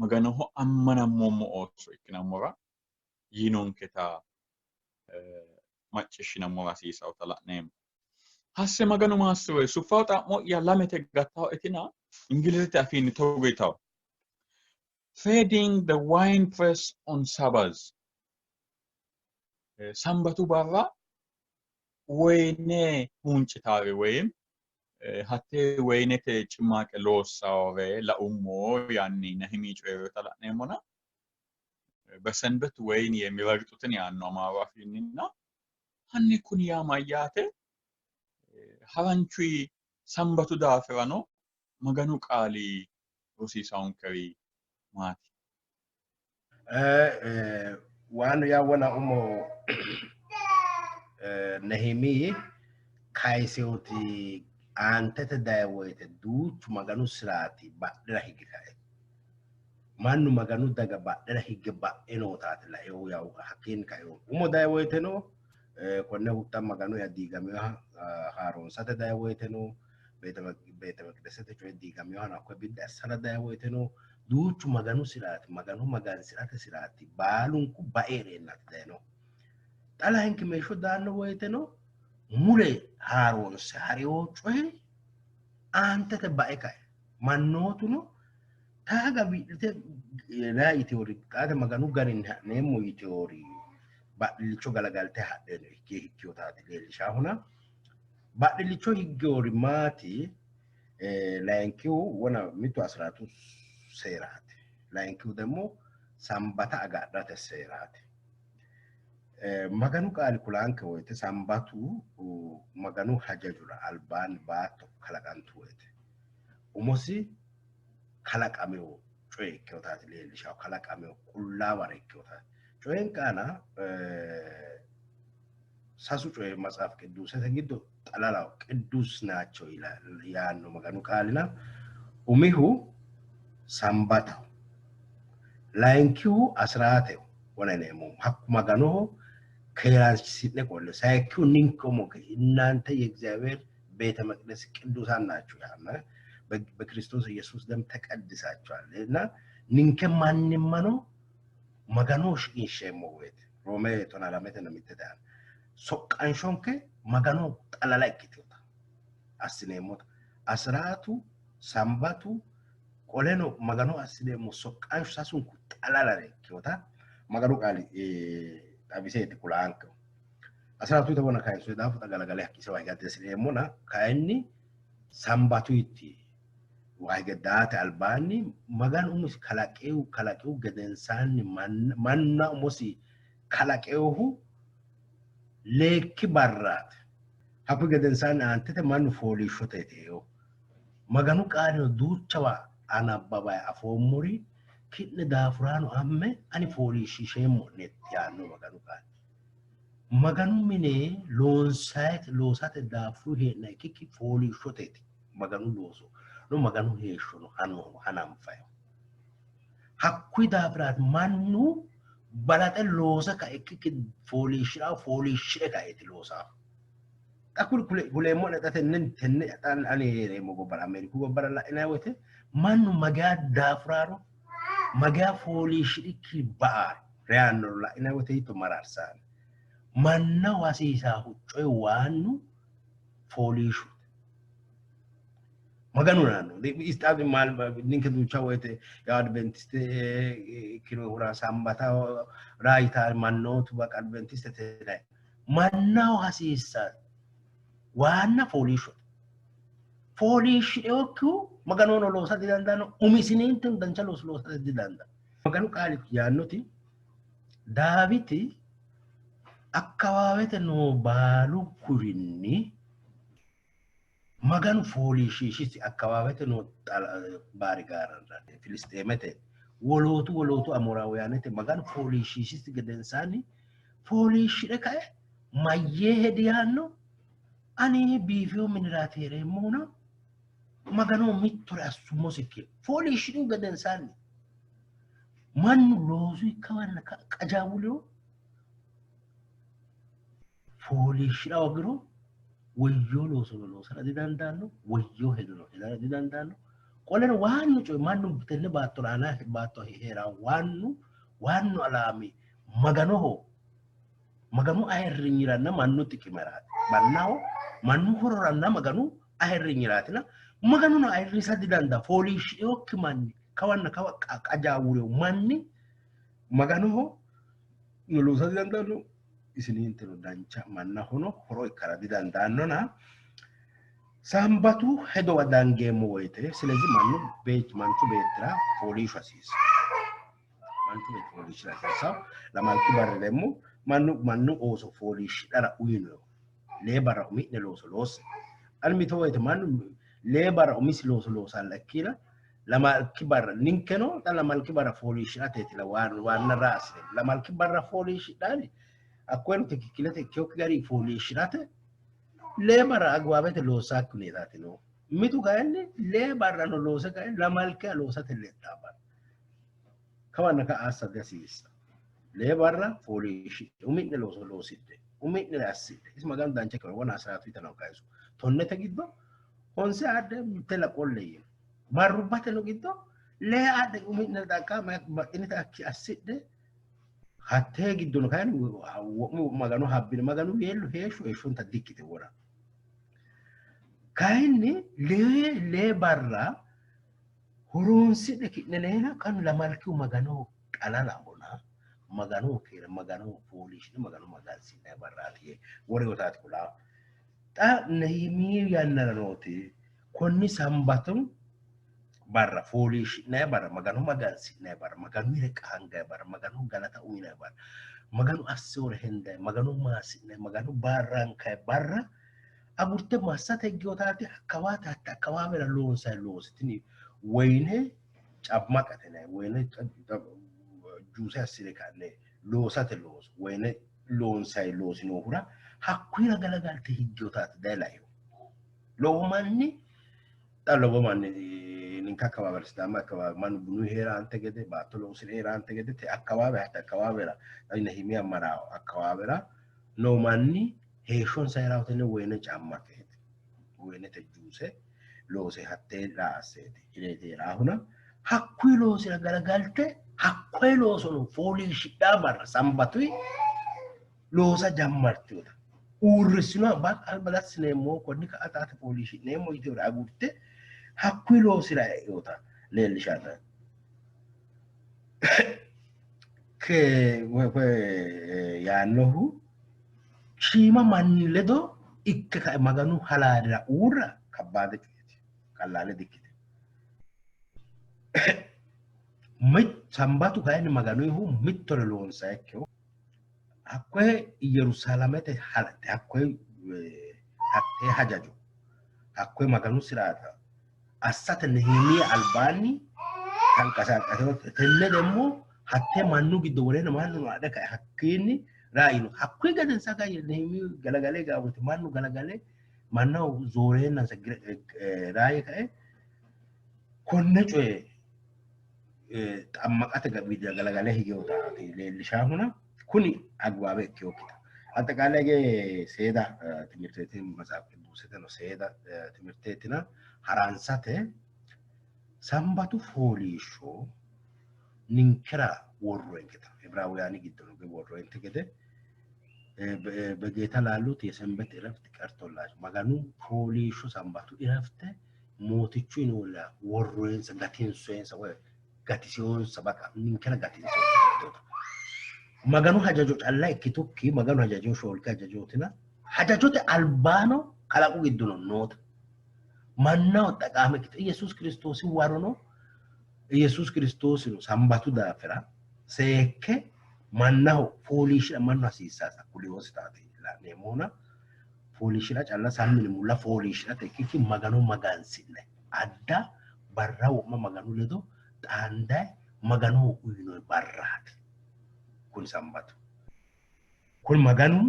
maganoho ammanammoommo ooso ikkinammora yinonketa macciishshinammora hasiisawota la'neemmo. Hasse maganu maassiroe suffawo xa'mo'ya lamete gattawo etina ingilizete afiinni togo yitawo. Feeding the wine press on Sabbath. Sambatu barra woyne huncitaare ወይም ሀቴ ወይኔት ጭማቅ ሎሳወሬ ለኡሞ ያኒ ነህሚ ጮዮታ ለኔሞና በሰንበት ወይን የሚረግጡትን ያኑ አማራፊንና ሀኒ ኩን ያማያተ ሀራንቹ ሰንበቱ ዳፍራ ነው መገኑ ቃሊ ሩሲሳውን ከሪ ማቲ ዋኑ ያወና ኡሞ ነህሚ ካይሴውቲ አንተ ተዳይወይተ ዱቹ መገኑ ስራቲ ባደራ ሂግካይ ማኑ መገኑ ደጋ ባደራ ሂግባ ኤኖታት ላዩ ያው ሐኪን ካዩ ኡሞ ዳይወይተ ነው ኮነ ሁጣ መገኑ ያዲጋሚያ ሃሮን ሰተ ዳይወይተ ነው ቤተ መቅደስ ተቾ ያዲጋሚያ አኮ ቢዳ ሰራ ዳይወይተ ነው ዱቹ መገኑ ስራቲ መገኑ መጋን ስራተ ስራቲ ባሉንኩ ባኤሬናት ዳይ ነው ጣላህንክ ሜሾ ዳነ ወይተ ነው ሙሌ ሃሮን ሳሪዎቹ አንተ ተባይካይ ማኖቱ ነው ታጋ ቢልተ ላይ ቲዮሪ ቃተ መገኑ ጋር ነሞ ቲዮሪ ባልቾ ገለጋልተ ሀደነ ይኪዮታት ለልሻሁና ባልቾ ይጎሪ ማቲ ላንኪው ወና ሚቱ አስራቱ ሴራት ላንኪው ደግሞ ሳምባታ አጋዳተ ሴራት maganu qaali kulaanke woyte sambatu maganu hajajura alban baatto kalaqantu woyte umosi kalaqameo coye ikkewtaati leellishawo kalaqameo qullaaware ikkewtaati coyen qaana sasu coye matsaaf qidduusete giddo xalalaw qidduus nacho yaanno maganu qaalina umihu sambataho layinkihu asraateho woneneemo hakku maganoho ከያሲነ ቆለ ሳይኩ ንንኮሞ እናንተ የእግዚአብሔር ቤተ መቅደስ ቅዱሳን ናችሁ ያና በክርስቶስ ኢየሱስ ደም ተቀድሳችኋል እና ንንከ ማንንም ነው መጋኖሽ ኢንሸሞ ወይት ሮሜ ቶናላመተ ነው የሚተዳን ሶቃንሾንከ መጋኖ ጠላላይ kitota አስኔሞት አስራቱ ሳምባቱ ቆለኖ መጋኖ አስኔሞ ሶቃንሽ ሳሱን ጠላላይ kitota መጋኖ ቃል አቢሴት ኩላንከ አስራቱ ተቦና ካይሶ ዳፉ ተገለገለ ያኪሰ ዋይጋት ስለሞና ካይኒ ሳምባቱ ይቲ ዋይገዳት አልባኒ መጋን ኡሙስ ከላቄው ገደንሳን ማንና ኡሙስ ከላቄው ለኪ ባራት ሀኩ ገደንሳን አንተ ማን ፎሊ ሾተቴዮ መጋኑ ቃል ዱቻዋ አናባባይ አፎሙሪ kitne daafurano amme ani fooli shisheemo net yaano maganu mine loosate daafuru heena kiki fooli shoteti maganu looso no maganu heesho no hanam fayo hakku daafurat mannu balate loosa ka kiki fooli shira ka eti loosa akul kulemo na taten tenne tan ani remo gobar ameriku gobar la ina wote mannu maga daafuraro maga fooli shiriki baar reano la ina wote ito mararsan manna wasisa huccoy waanu fooli shu maganu nano istabi mal ninke ducha wote ya adventiste kilo hura sambata raita mannotu bak adventiste te manna wasisa waana fooli shu fooli shioku maganu no losa di dandano umisinente dancha losa di danda maganu kali yaannoti daviti akkawawete no balu kurinni maganu fooli shishiti akkawawete no bari garanda filistemete wolootu amooraawwaanete maganu fooliishshiisisti gedensaanni fooliishshidhe kae mayyee hediyaanno ani biifewo miniraati heereemmohuna maganu mittore assummosikki fooliishshidhu gedensaanni mannu loosu ikkawanna qajaawulewo fooliishshidha hoogiro woyyoo loosono loosara didandaanno woyyoo hedono hedara didandaanno qoleno waannu coy mannu tenne baattora aana baatto heeraa waannu alaami maganu ayirrinyiranna mannu xiqimeraati mannu hororanna maganu ayirrinyiraatina maganuno ayirrisa didandaa fooliishshidhewokki manni kawanna kawa qajaawulewo manni maganoho loosa didandaanno isiniinteno dancha mannahono horo ikkara didandaannona sambatu hedowa dangeemmo woyte ስለዚህ manchu beettira fooliishshu hasiisa manchu beetti fooliishshira hasiisawo lamalki barri demmo mannu ooso fooliishshidhara uyino lee barra umi'ne looso loosse almito woyte mannu lee barra umisi looso loosalla ikkina lamalki barra ninkeno lamalki barra fooliishshirateeti waanna raasine lamalki barra fooliishshidhaani akkoeno tikikkilete ikkeyokki gari fooliishshirate lee barra agwaabete loossaakki huneetaati no mitu kayinni lee barrano loose kayinni lamalki loosate leexxaa barra kawanna ka assa hasiissa lee barra fooliishshidhe umi'ne looso loosidhe umi'ne assidhe isi maganu dancha ikkiro wona asiraatu yitano kayisu tonnete giddo honse adde mitte laqolle yino barrubbateno giddo lee adde umi'ne daqqa baxxinita akki assidhe hattee giddono kayinni maganu habbine maganu yeellu heeshshonta dikkite wora kayinni lee barra horonsidhe ki'ne leena kan lamalkihu maganoho qalalahona maganoho keere maganoho fooliishshine maganu magansi'ne barraati wore yotaati kulaa xa Nehemiyaa yannara nooti konni sambatu barra fooliishshi'nayi barra maganu magansi'nayi barra maganu yire qaangayi barra maganu galata uyinayi barra maganu asseewore hendayi maganu maasi'nayi maganu barrankayi barra agurte massate higgeyotaati akkawaawera loonsayi loositini woyne cammaqatinayi woyne juuse assire ka'ne loosate looso woyne loonsayi loosinohura hakkuyira galagalte higgeyotaati dayi laeyo lowo manni ninka akkawaawera Sidama akkawaawera mannu bunu heeraante gede baatto loosire heeraante gede te akkawaawera Nehemiyaa maraawo akkawaawera noo manni heeshshonsa heerawo tenne woyne cammaqeeti woynete juuse loose hattee laasseeti hireeti heeraahuna hakkuyi loosira galagalte hakkoye loosono fooliishshidhaa barra sambatuyi loosa jammartiyota uurrissino albalassineemmoo konni ka'a taate fooliishshi'neemmo yitewore agurte hakkuyi loosira e'yota leellishanna ke yaannohu shiima manni ledo ikke kae maganu halaalira uurra kabbaade coyeeti qallaale dikkite sambatu kayinni maganuyihu mittore loonsayikkeho hakkoye Yerusaalamete halatte hakkoye hattee hajajo hakkoye maganu siraata assate Nehemiyaa albaanni tanqasaaqasino tenne demmo hattee mannu giddo worena mannu adhe kae hakkiinni raayino hakkuyi gadensa kaye Nehemiyaa galagalee gaawwote mannu galagalee mannaho zooreennansa raaye kae konne coye xammaqate gabbiidira galagalee higewtaati leellishaahuna kuni agwaabe ikkeyokkita aጠቃላይ seeda timirteeti matsaaf qidduuseteno seeda timirteetina haransate sambatu fooliishsho ninkera worroenkita ዕብራውያን giddono worroente gede በጌታ ላሉት የሰንበት እረፍት ቀርቶላቸው maganu fooliishsho sambatu irafte mootichu inola worroensa gatinsoensa ወይ gatisiyonsa baqa ninkera gatinsoensa maganu hajajo calla ikkitukki maganu hajajo shoolka hajajotina hajajote albaano kalaqu giddono noota mannaho xaqaame ikkite Yesuus Kiristoosi warono Yesuus Kiristoosino sambatu daafira seekke mannaho fooliishshira mannu hasiisaasa kuliyoos taate la'neemmohuna fooliishshira calla sammini mulla fooliishshirate ikkikki maganu magansi'ne adda barra wo'ma maganu ledo xaandaye maganu uyino barraati kun sambatu kun maganu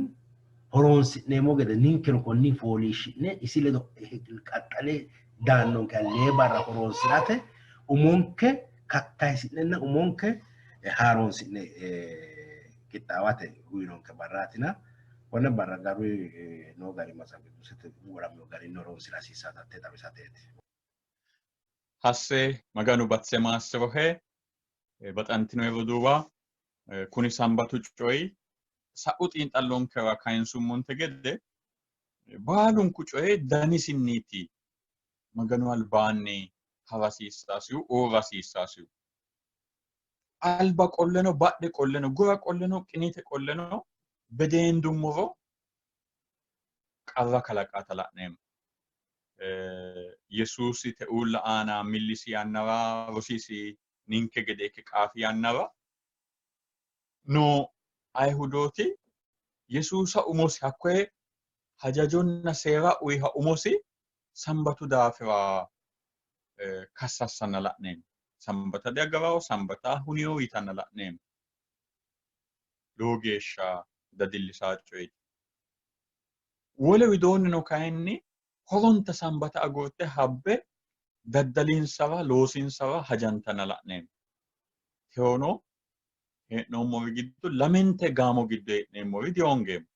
horonsi'neemmo gede ninkeno konni fooliishshi'ne isi ledo qaxxale daannon kallee barra horonsirate umonke kattaysi'nenna umonke haaroonsi'ne qixxaawate uyinonke barraatina konne barra garuu noo gari Maassamme qidusete bu'uuramino garinni horonsira hasiissaata hatte xawisateeti. Hasse maganu batse maassirohe baxantino yeroduwa kuni sambatu coyi sa'u xiinxallonkera kayinsummonte gede baalunku coyi danisinniiti maganu albaanni hawasiissaasihu uurrasiissaasihu. Alba qolleno badhe qolleno gura qolleno qinite qolleno bedeendummoro qarra kalaqaata la'neemmo. Yesuusi te'uulla aana millisi yannara rosiisi ninke gede ikke qaafi yannara no ayhudooti Yesuusa umosi hakkoye hajajonna seera uyiha umosi sambatu daafira kassassanna la'neemmo. Sambata diagarawo sambata huniyo yitanna la'neemmo. Lowo geeshsha dadillisaa coyeeti. Wole widoonnino kayinni horonta sambata agurte habbe daddalinsara loosinsara hajantanna la'neemmo. Teono hee'noommori giddo lamente gaamo giddo hee'neemmori dihongeemmo.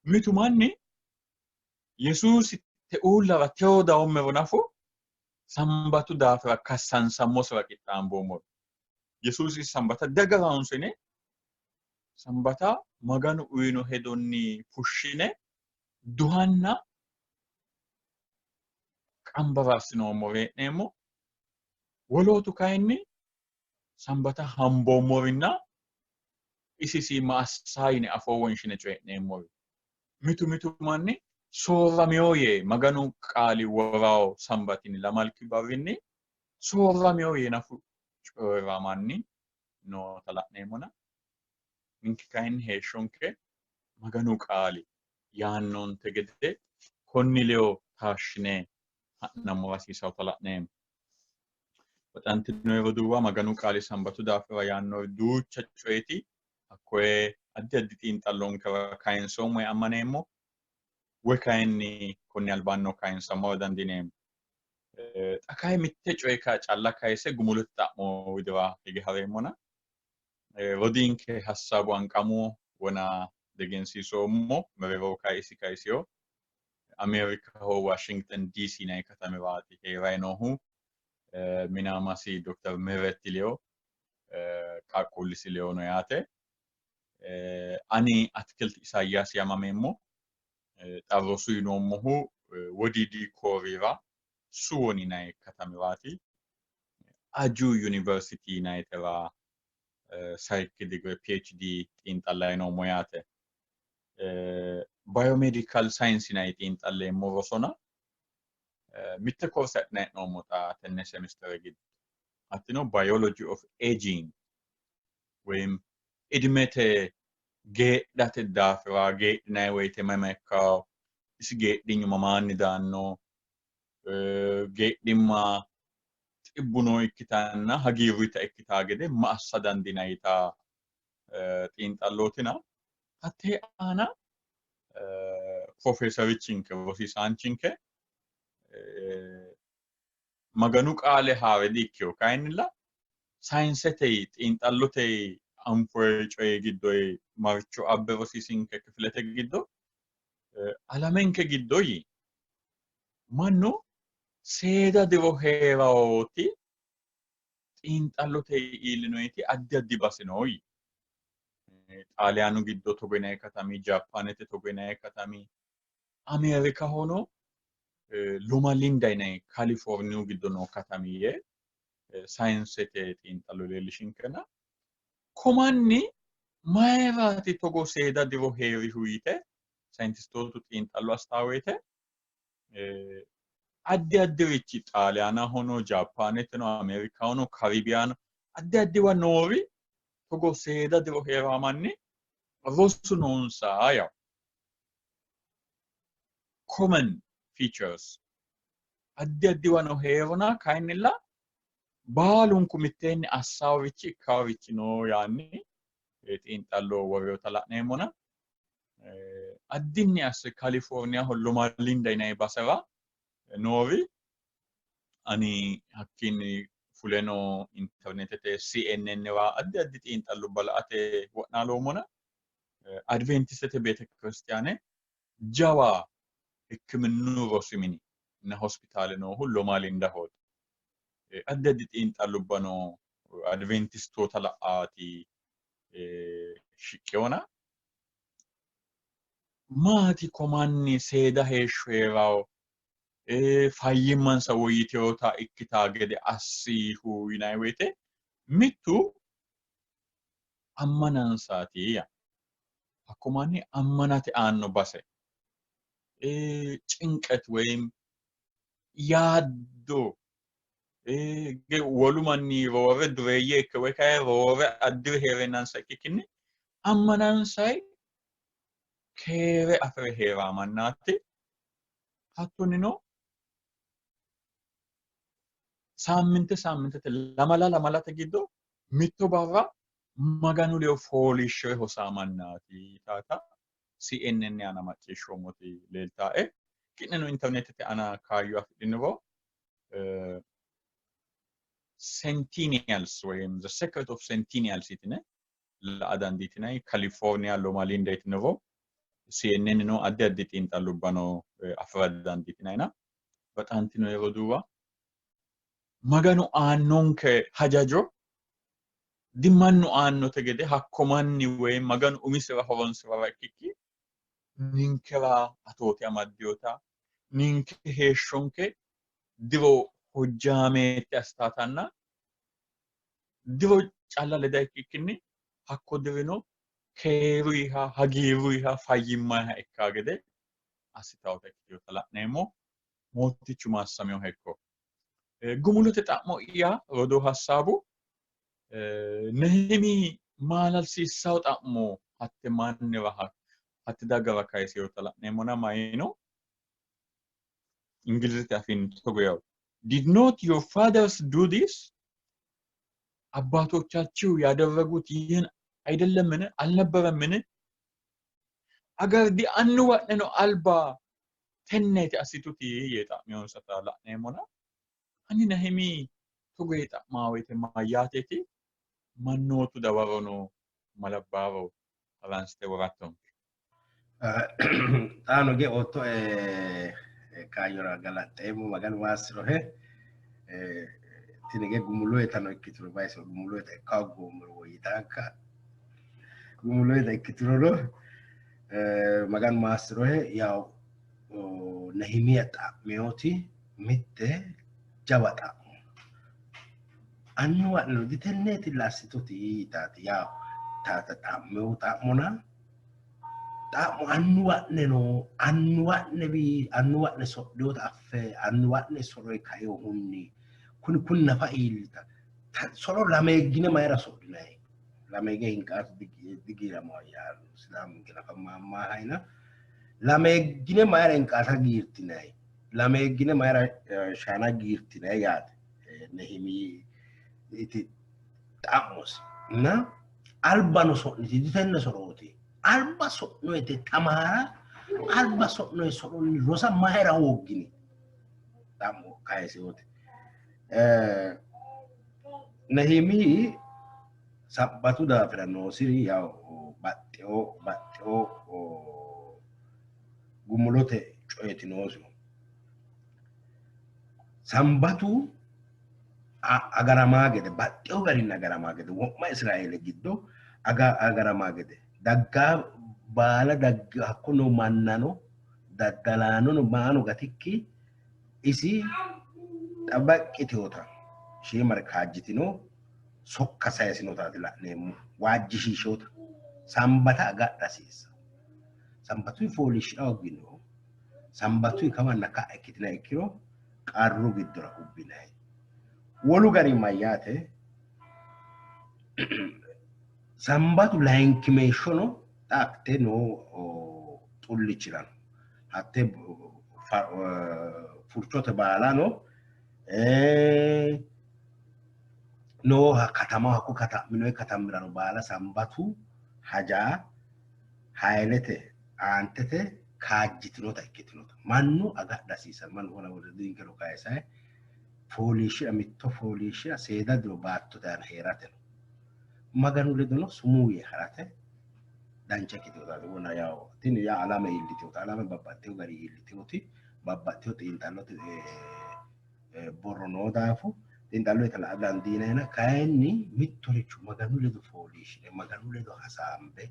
Mitu manni Yesuusi te'uullara teo dawommero nafu sambatu daafira kassansammosira qixxaamboommo. Yesuusi sambata diagaraawonsine sambata maganu uyino hedonni fushshine duhanna qambaraarsinoommore hee'neemmo. Wolootu kayinni sambata hamboommorinna isisi maassaayine afoo wonshine coyi'neemmori. Mitu manni soorrameyo yee maganu qaali woraawo sambatini lamalki barrinni soorrameyo yee nafu coyiraa manni noota la'neemmona. Ninke kayinni heeshshonke maganu qaali yaannonte gede konni leyo taashshine ha'nammora hasiisawota la'neemmo. Baxantino yeroduwa maganu qaali sambatu daafira yaannori duucha coyeeti hakkoye addi addi xiinxallonkera kayinsoommo ammaneemmo woy kayinni konni albaanno kayinsammora dandineemmo. Xa kayi mitte coye calla kayise gumulete xa'mo widira hige hareemmona rodinke hassabu anqamu wona degensiisoommo mereero kayisiyo Ameerikaho Washington DC yinayi katamiraati heerayi noohu minaamasi Dr. Miretti Leyo qaaqquullisi Leyo no yaate. Ani Atikilti Isaayyaas yamameemmo. Xarrosu yinoommohu wodiidi kooriira suwon yinayi katamiraati. Aju University yinayitera psych degree PhD xiinxallayi noommo yaate. Biomedical science yinayi xiinxalleemmo rosona mitte course adhinayi hee'noommota tenne semestere giddo. Hattino biology of aging woyim idimete geedhate daafira geedhinayi woyite mama ikkawo isi geedhinyu mamaanni daanno geedhimma xibbuno ikkitanna hagiirrita ikkitaa gede ma assa dandinayita xiinxallootina hattee aana profeesorichinke rosiisaanchinke maganu qaale haare di-ikkeyo kayinnilla sayinsete xiinxallote anfoyi coye giddoyi marcho abbe rosiisinke kifilete giddo alamenke giddoyi mannu seeda diro heerawooti xiinxallote iillinoyti addi addi base nooyi. Xaaliyaanu giddo togo yinayi katami, Jaappaanete togo yinayi katami, Ameerikahono Loma Linda yinayi Kaalifoorniyu giddo noo katamiye sayinsete xiinxallo leellishinkena komanni mayiraati togo seeda diro heerihu yite sayintistootu xiinxallo astaawoyite addi addirichi Xaaliyaanahono Jaappaaneteno Ameerikahono Karibiyaano addi addiwa noori togo seeda diro heerawo manni rosu noonsa yaw common features addi addiwa no heerona kayinnilla baalun kumitteen assaawichi ikkaawichi no yaanni xiinxalloo warroota la'neemmona addinni as Kaalifoorniyaa hollumaa linda yinay basera noori ani hakkiinni fulenoo internetete CNN waa addi xiinxallu bala'ate wa'naaloomona Adventistete beetekiristiyaane jawa hikkiminnu rosi mini na hospitaale no hollumaa linda hooti addi xiinxallubbano Adventistoota la'aati shiqqeona maati komanni seeda heeshsheerao fayyimmansa woyyiteyoota ikkitaa gede assiihu yinay woyte mittu ammanansaatiya akkumanni ammanate aanno base ጭንቀት ወይም ያዶ ወሉማኒ ሮረ ድሬየ ከወካይ ሮረ አድር ሄረናን ሰኪክኒ አመናንሳይ ከረ አፍረ ሄራ ማናቴ ሀቶኒኖ ሳምንት ለማላ ተጊዶ ሚቶ ባራ ማጋኑ ሊዮ ፎሊሽ ሆሳማናቲ ታታ CNN ana macciishsho moti leeltaa'e kinneno internetete ana kaayyo afidhiniro Sentinels ወይም the secret of Sentinels itine la danditinay California loma linda itniro CNN no addi xiinxallubbano afrad danditinayna baxantino yeroduwa maganu aannonke hajajo dimmannu aannote gede hakkomanni wayim maganu umisira horonsirara ikkikki ninkera atooti amaddiyota ninke heeshshonke diro hojjaameetti astaatanna diro calla leda ikkikkinni hakko dirino keeruyiha hagiiruyiha fayyimmayiha ikkaa gede assitaawota ikkitiyota la'neemmo mootichu Maassameho hekko gumulote xa'mo iya rodoo hassaabu Nehemi maalalsiissaw xa'mo hatte mannira hatte daggara kayiseyota la'neemmona mayino ingilizete afin togoyaw did not your fathers do this አባቶቻችሁ ያደረጉት ይህን አይደለምን አልነበረምን አገርዲ አንወጥነ ነው አልባ ተነተ አሲቱቲ የጣሚዮን ሰታ ለኔሞና አኒ ነህሚ ቶጎይጣ ማወይተ ማያቴቲ ማኖቱ ደወሮኖ መለባሮ አላንስተ ወራቶም ታኖ ጌ ኦቶ ካዮራ ገላጤሙ ማጋን ዋስሮሄ tinige gumuloeta no ikkituro bayso gumuloeta kago muro yitanka gumuloeta ikkituro magan maasrohe yaw Nehemiah xa'meoti mitte jawata annuwa no ditenneti lasitoti taati yaw taata xa'mona xa'mo annuwa ne soddoota affe annuwa ne soroy kayo hunni kun nafa ilta solo lamegine mayra sodinay lamege hinqas digira moya islam gina famma hayna lamegine mayra hinqas girtinay lamegine mayra shana girtinay yaat Nehemi iti tamos na albano sodniti ditenne soroti alba sodnoete tamara alba sodnoe sodoni rosa mayra hoggini tamo kayseoti Nehemi sabbatu daafira noosiri yaw baxxeo gumulote coyeti noosi sambatu agaramaa gede baxxeo garinni agaramaa gede wo'ma Israa'eele giddo agaramaa gede daggaa baala dagga hakkuno mannano daddalaanono maano gatikki isi tabaqqitiyota shee markaajjitino sokka sayisinotaati la'neemmo waajjishiishota sambata agadhasiissa sambatuyi fooliishshidha hoggino sambatuyi kamanna ka'a ikkitina ikkiro qarru giddora ubbinayi wolu gari mayyaate sambatu layinkimeeshshono xaaqte no xullichirano hatte furchote baalano Noha katama haku kata minoi katamrano bala sambatu haja hailete antete kaajjitinota ikkitinota mannu agadha siisa man wala wala dinkero kaisai foolishi amitto foolishi seeda diro baatto dana herate maganu ledono sumuye harate dancha kitota wona yawo tini ya alama illitota alama babbatteo gari illitoti babbatteo xiinxallote borrono daafu xiinxallo itala dandiinayna kayinni mittorichu maganu ledo foolishi maganu ledo hasaambe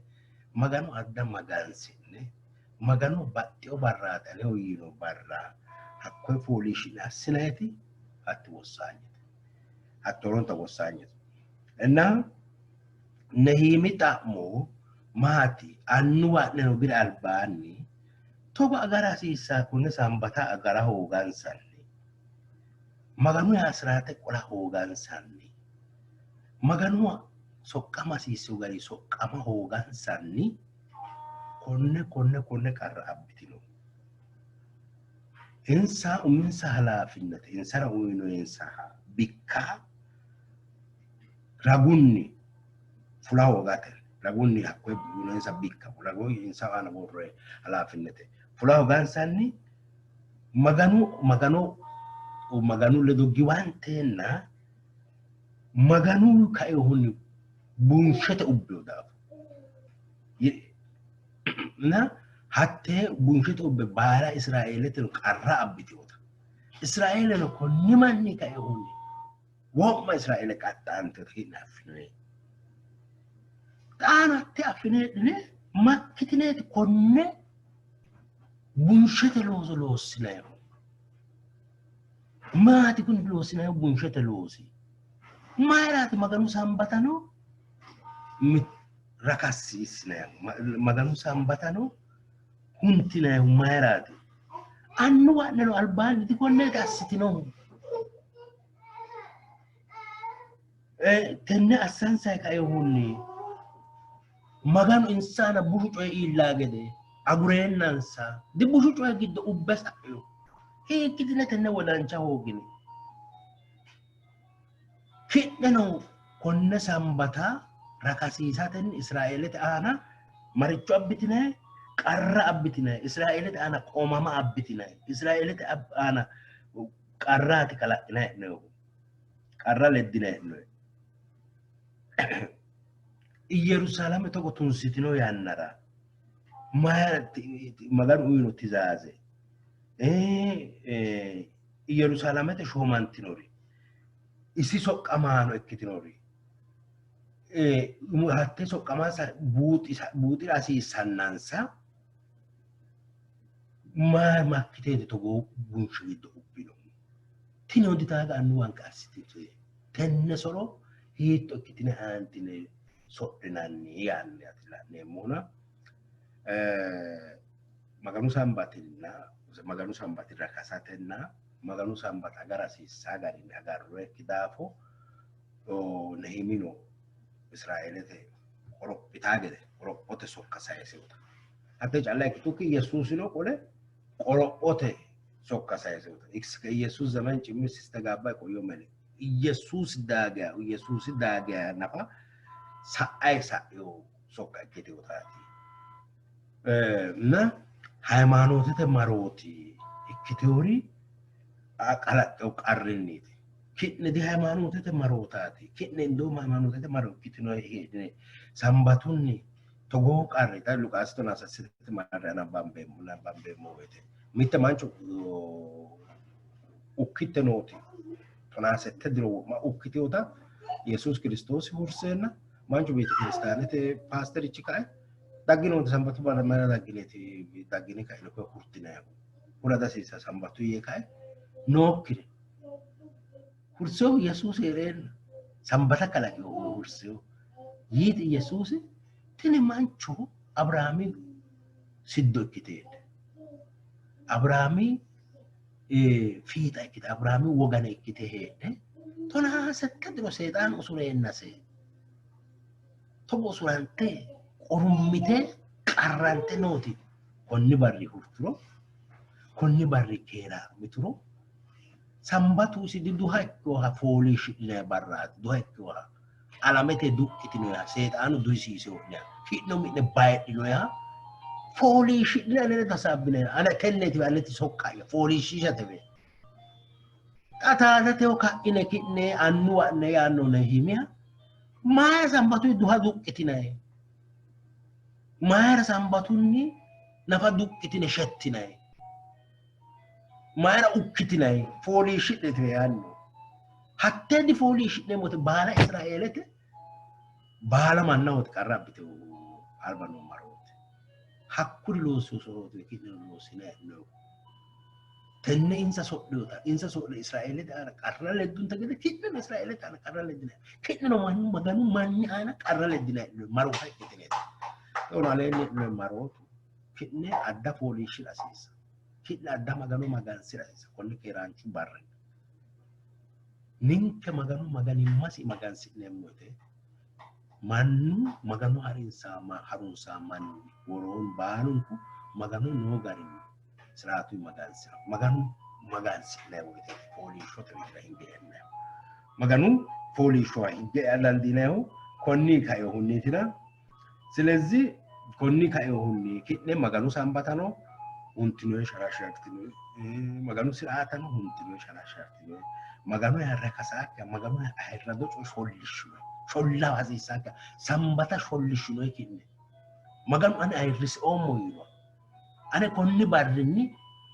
maganu adda magansinne maganu baxxeo barraatane uyino barra hakkoy foolishi assinayti hatti wossanyete hattoronta wossanyete እና Nehemiah ta'mo maati annuwa neno bir albaanni toba agara siisa kunne sambata agara hoogansanni maganu asraate qola hoogansanni maganu soqqama siisu gari soqqama hoogansanni konne qarra abbitino insa uminsa halaafinnate insara uyino insa bikka ragunni fula hoogate ragunni hakkoy insa bikka rago insa ana borre halaafinnate fula hoogansanni maganu ledo giwantenna maganu kaehunni bunshete ubbeyo daafu na hatte bunshete ubbe baala Israelete qarra abbitiyota Israeleno konni manni kaehunni womma Israele qaxxante hinafine taanatti affinedine makkitineeti konne bunshete looso loossinayo maati kun loossinayo bunshete loosi maayraati maganu sambatano rakassisinayo maganu sambatano huntinayo maayraati annuwa neno albaanni di konneeti assitinohu tenne assansay kaehunni maganu insana bushu coy illa gede agurennansa di bushu coy giddo ubbe sa'yo hiikkitine tenne wodancha hoogini kidheno konne sambata rakasiisatenni Israelete aana maricho abbitine qarra abbitine Israelete aana qoomama abbitine Israelete aana qarraati kalaqina he'noyo qarra leddina he'noyo Yerusaalame togo tunsitino yannara maganu uyino tizaaze Yerusaalamete shoomantinori isi soqqamaano ikkitinori hatte soqqamansa buuxi hasiissannansa makkiteeti togo bunshi giddo ubbino tini oditaaga annuwanka assitite tenne solo hiitto ikkitine aantine sodhinanni yaanni ati la'neemmona maganu sambati rakasatenna maganu sambata agara hasiissaa garinni agarroekki daafo Nehemino Israelete qorophitaa gede qorophote sokka sayisewota hatte calla ikkitukki Yesuusino qole qorophote sokka sayisewota Yesuus zaman cimmis istagaabba qoyyo mele Yesuus daagaya nafa sa'ay sa'yo sokka ikkitewotati na ሃይማኖትተ ማሮቲ እክቴዎሪ አቀላቀው ቀርኒት ኪድነ ዲ ሃይማኖትተ ማሮታቲ ኪድነ እንደውም ሃይማኖትተ ማሮ ኪትኖ ይሄ ሰንባቱኒ ተጎ ቀርታ ሉቃስ ተናሰስት ማራና ባምቤ ሞቤቴ ሚተ ማንቹ ኡክቴኖቲ ተናሰተ ድሮ ማ ኡክቴውታ ኢየሱስ ክርስቶስ ሁርሰና ማንቹ ቤተ ክርስቲያንተ ፓስተር ይችካይ daggino sambatu bana mara daggineti daggine kai ko kurtina ora da sisa sambatu ye kai nokkire kurso yesus eren sambata kala ki kurso yiti yesus tini manchu abrahami siddo kitede abrahami fiita kite abrahami wogane kite hede tona sakadro setan usurennase tobo usurante orumite qarrante noti konni barri hurturo konni barri keera mituro Sambatu si di duha ko ha foolish le barrat duha ko ha alamete dukkitino ya seetanu duisiise onya hidno mi ne baydino ya foolish le tasabine ana kenneti alati sokka ya foolish jatebe ata te o ka ine kitne annu ne ya no ne himia ma sambatu duha dukkitina e ma sambatunni nafa dukkitine shettina e ma ukkitina e foolish le te yanno hatta di foolish ne mot bala israelete bala manna ot qarabte albano marot hakkuri lo so kidno lo sine no tenne insa soddo israelete ana qarrale dun tagede kidno israelete ana qarrale dine kidno mannu maganu manni ana qarrale dine maro hakkitine to ale ne marot kidne adda foolish asisa kidne adda maganu magansira asisa konni keranchu barre ninke maganu magani masi magansi nemote mannu maganu harunsa manni woron baanunku maganu no garin siratu magansi nemote fooliisho tawira hingeenna maganu fooliisho hinge alandinehu konni kayo hunnitira ስለዚህ konni kayo hunni kidne maganu sambatano untino sharashartino maganu siraatano untino sharashartino maganu yarrakasaka maganu ayrado sholishu sholla hasisaka sambata sholishu no kinne maganu ana ayris omo yiwa ana konni barrinni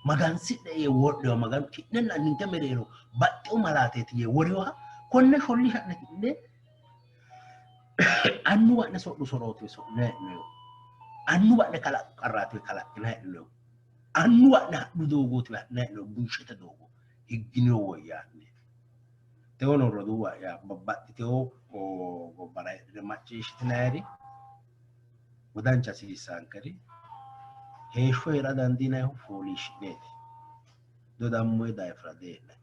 magansidde ye woddo maganu kinne ninte merero baxxu malateti ye woriwa konne sholisha kinne annu wadne soddu soroto so ne annu wadne kala qarratu kala ne lo annu wadne dudogoti ne lo bushete dogo higgino woyanne teono roduwa ya babbattiteo o bara macciishshitinayri gudancha siisankari heeshsho hira dandinayihu fooliishshineeti dodammoy daafira dee'ne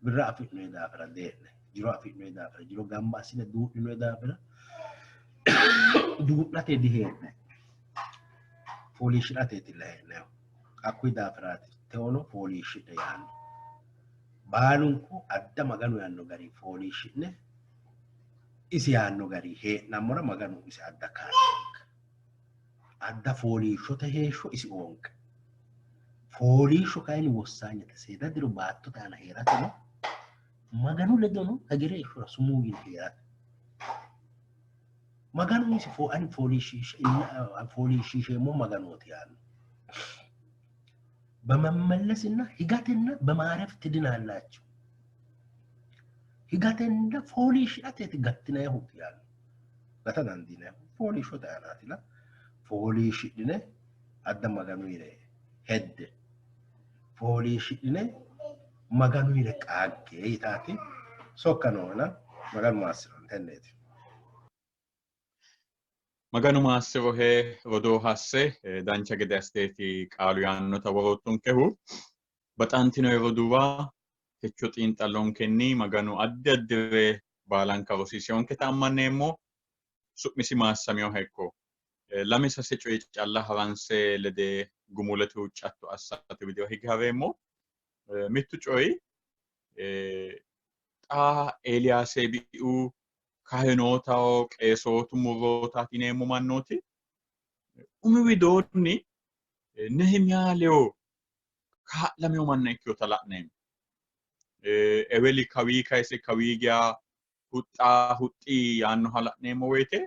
birra afi'noy daafira dee'ne jiro afi'noy daafira jiro gamba assine duu'ninoy daafira duu'nate dihee'ne fooliishshirateeti lahee'nehu hakkuy daafiraati teono fooliishshidhe yaanno baalunku adda maganu yanno gari fooliishshine isi yanno gari hee'nammora maganu isi adda kaarek adda fooliishshote heeshsho isi onke fooliishsho kayinni wossanyete seeda diro baattote aana heerate no maganu ledono hagire heeshshora sumuu yine heerate maganu isi ani fooliishshiisheemmo maganooti yaanno በመመለስና ህጋትና በማረፍ ትድናላችሁ ህጋትና ፎሊሽ አተት ገትና ይሁት ያለ ገተናንዲና ፎሊሽ ወጣናቲላ ፎሊሽ ድነ አደም ማጋኑ ይረ ሄድ ፎሊሽ ድነ ማጋኑ ይረ ቃቄ ይታቲ ሶከኖና ማጋኑ ማስረን ተነት maganu maassiro he rodoo hasse dancha gede asteeti qaalu yaannota worottunkehu baxantino roduwa techo xiinxallonkenni maganu addi addire baalanka rosiiseonke taammanneemmo su'misi Maassameho hekko lame sase coyi calla haranse lede gumulete huccatto assate video hige hareemmo mittu coyi xaa Eliyaase bi'u kahinootaho qeesootu murrootaati yineemmo mannooti umi widoonni Nehemiyaa leyo kaa'lameyo manna ikkeyota la'neemmo eweli kawii kayise kawiigiya huxxi yaannoha la'neemmo woyte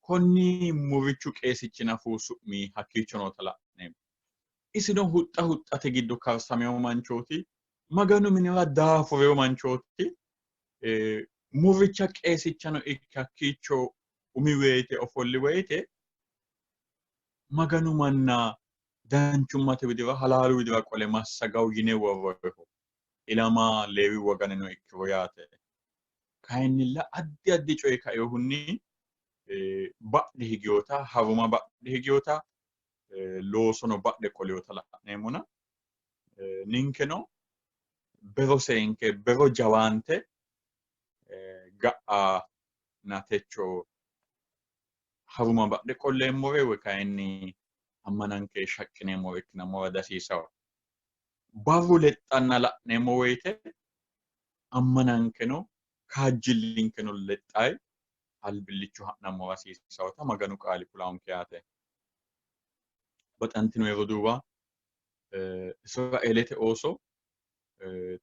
konni murrichu qeesichi nafu su'mi hakkiicho noota la'neemmo isino huxxate giddo karsameyo manchooti maganu minira daafureyo manchooti murricha qeesichano ikkakkiicho umi woyte ofolli woyte maganu manna danchummate widira halaalu widira qole massagaw yine worroyeho ilama leewi woganeno ikkiro yaate kayinnilla addi addi coye kaeyohunni badhe higiyota haruma badhe higiyota loosono badhe qoleyota la'neemmona ninkeno bero seenke bero jawaante ga'a natecho haruma badhe qolleemmore woy kayinni ammananke shaqqineemmore ikkinammora dasiisawa bavulettanna la'neemmo woyte ammanankeno kaajjillinkeno lexxayi albillicho ha'nammo hasiisawota maganu qaali kulaanke yaate. Baxantino roduuwa Israa'eelete ooso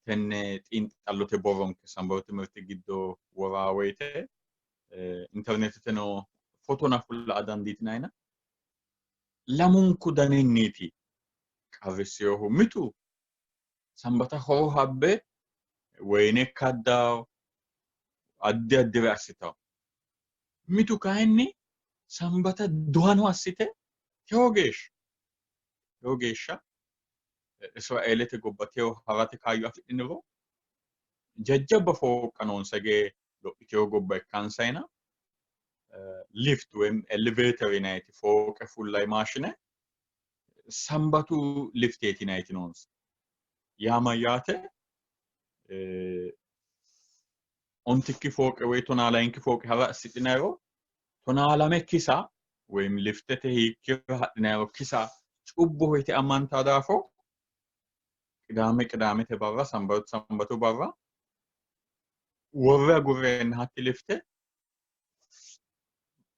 tenne xiinxallote borronke sambaro timirte giddo woraa woyte interneteteno fotona fulla dandiitinayna lamunku daninniiti qarriseyohu. Mitu sambata horo habbe woyne kaddawo addi addire assitawo. Mitu kayinni sambata duhano assite tewo geeshsha Israa'eelete gobbateyo harate kaayyo afidhiniro jajjabba fooqa noonsage lophiteyo gobba ikkansayna lift ወይም ኤሌቬተር ይናይቲ ፎቅ fullay maashine sambatu lifteeti yinayti noonsa. Yaa mayyaate ontikki fooqe woy tonaa layinki fooqe hara assidhinayro tonaa lame kisa ወይም liftete hiikkira hadhinayro kisa cubbo hoyte ammantaa daafo ቅዳሜte barra sambatu barra worre agurreenna hatti lifte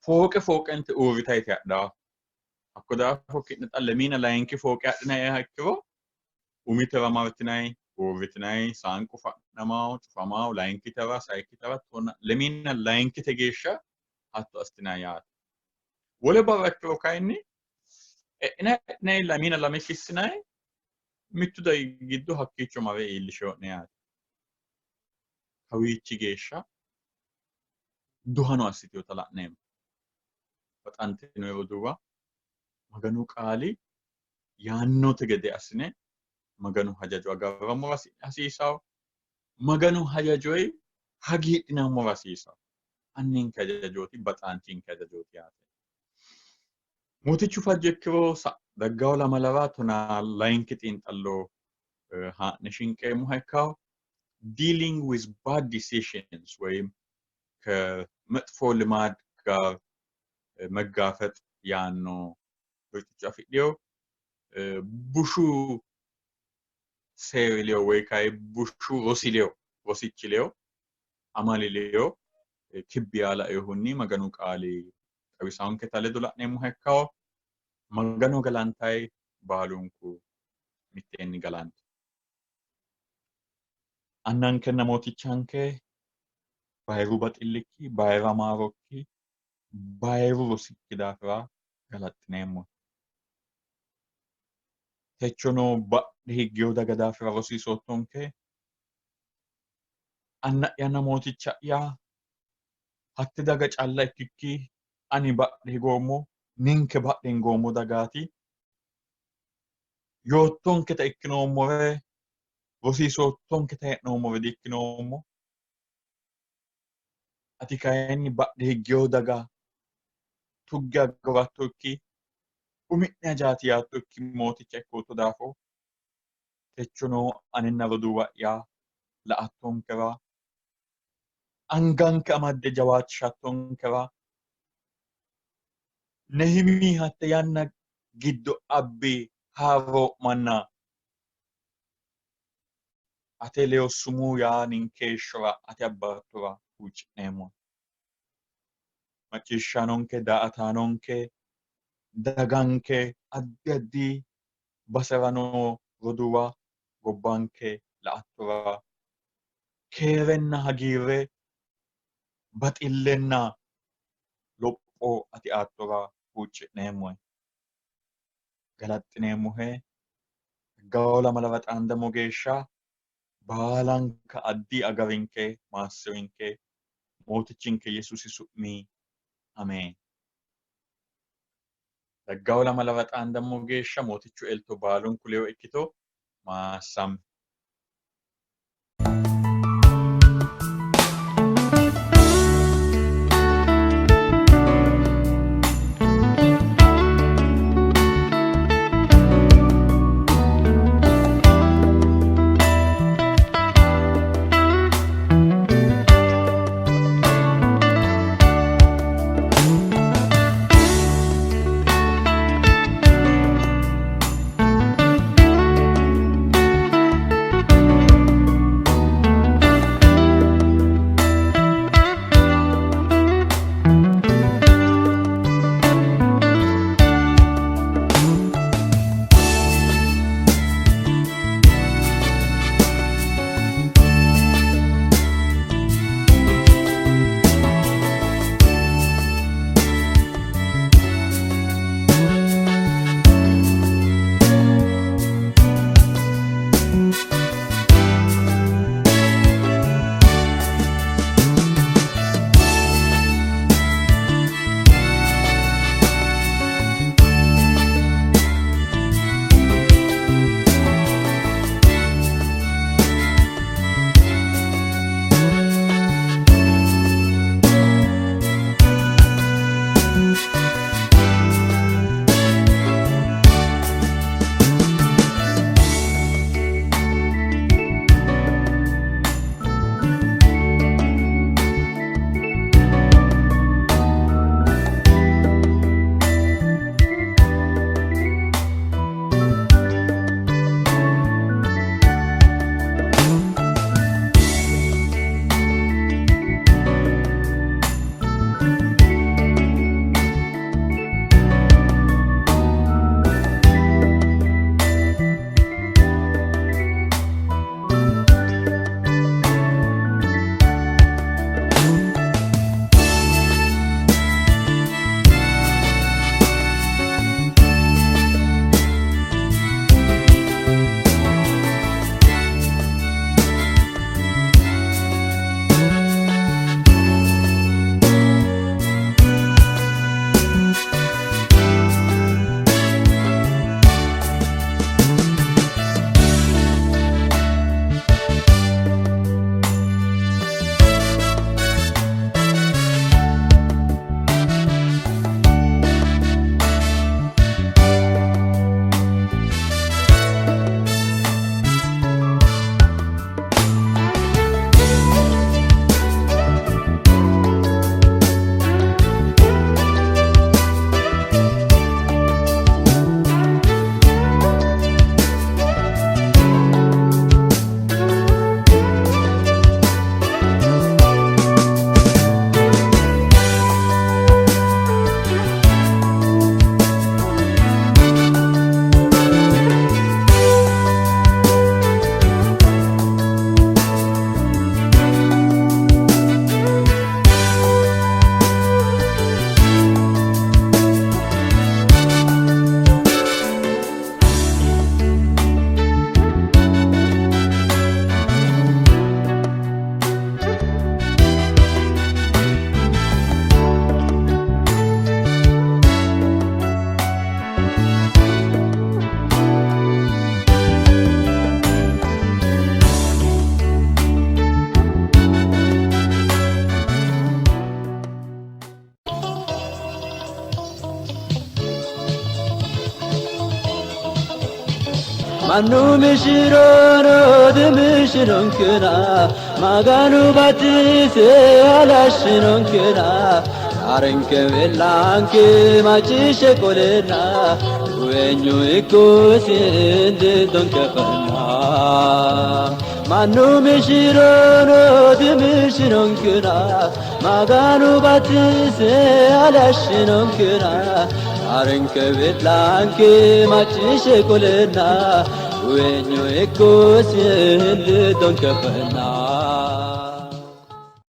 fooqente uurritayte hadhawo. Hakko daafo ki'ne lemina layinki fooqe hadhinayiha ikkiro umitera martinayi uurritinayi saanqu fa'namawo cufamawo layinkitera sayikkitera lemina layinkite geeshsha hatto assitinayi yaate. Wole barra ikkiro kayinni e'inayi lemina lame kissinayi mittu daqiiqi giddo hakkiicho mare iillisheyo'ne yaate. Kawiichi geeshsha duhano assiteyota la'neemmo. Baxantino roduuwa maganu qaali yaannote gede assine maganu hajajo agarrammo hasiisawo. Maganu hajajoyi hagiidhinammo hasiisawo. Anninke hajajooti baxaantinke hajajooti yaate. Mootichu fajje ikkiro daggawo lamalara tonaa layinki xiinxallo haa'ne shinqeemmoha ikkawo dealing with bad decisions ወይም ከመጥፎ ልማድ ጋር መጋፈጥ ያኖ ወይጭ አፍዲዮ ቡሹ ሴሪሊዮ ወይ ካይ ቡሹ ሮሲችሊዮ አማሊሊዮ ክቢያላ ይሁኒ መገኑ ቃሊ ቀቢሳውን ከታለ ዶላኔሙ ሄካው መገኑ ገላንታይ ባሉንኩ ሚቴኒ ገላንት አናንከ ነሞቲቻንከ ባይሩ በጥልኪ ባይራ ማሮኪ ባይሩ ሮሲች ዳፍራ ገላጥኔሙ ተቾኖ በህጊዮ ደገዳፍራ ሮሲሶቶንከ አና ያና ሞቲቻ ያ hatti daga calla ikkikki ani badhe goommo ninke badhen goommo dagaati yoottonketa ikkinoommore rosiisottonketa hee'noommore dikkinoommo ati kayinni badhe higgeyo daga tugge agoratto ikki umi'ne ajaati yaatto ikki mooticha ikkooto daafo techono aninna roduuwa'ya la'attonkera anganke amadde jawaachishattonkera Nehemi hatte yanna giddo abbi haaro manna ate leo sumu yaa ninkeeshshora ate abbaattora huucci'neemmo macciishshanonke daa''ataanonke daganke addi addi baserano roduuwa gobbanke la'attora keerenna hagiirre baxillenna lopho ati aattora huucci'neemmoe galaxxineemmohe gaola malara xaandamo geeshsha baalanka addi agarinke maassirinke mootichinke Yesuusi su'mi ameen. Gaola malara xaandamo geeshsha mootichu elto baalunku leyo ikkito Maassamme. Manu mishirono de mishironkina Maganu batise alashironkina Arenke velanke machishe kolena Uenyu ikusi donkefana Manu mishirono de mishironkina Maganu batise alashironkina Arenke velanke machishe kolena Uenyu ikusi donkefana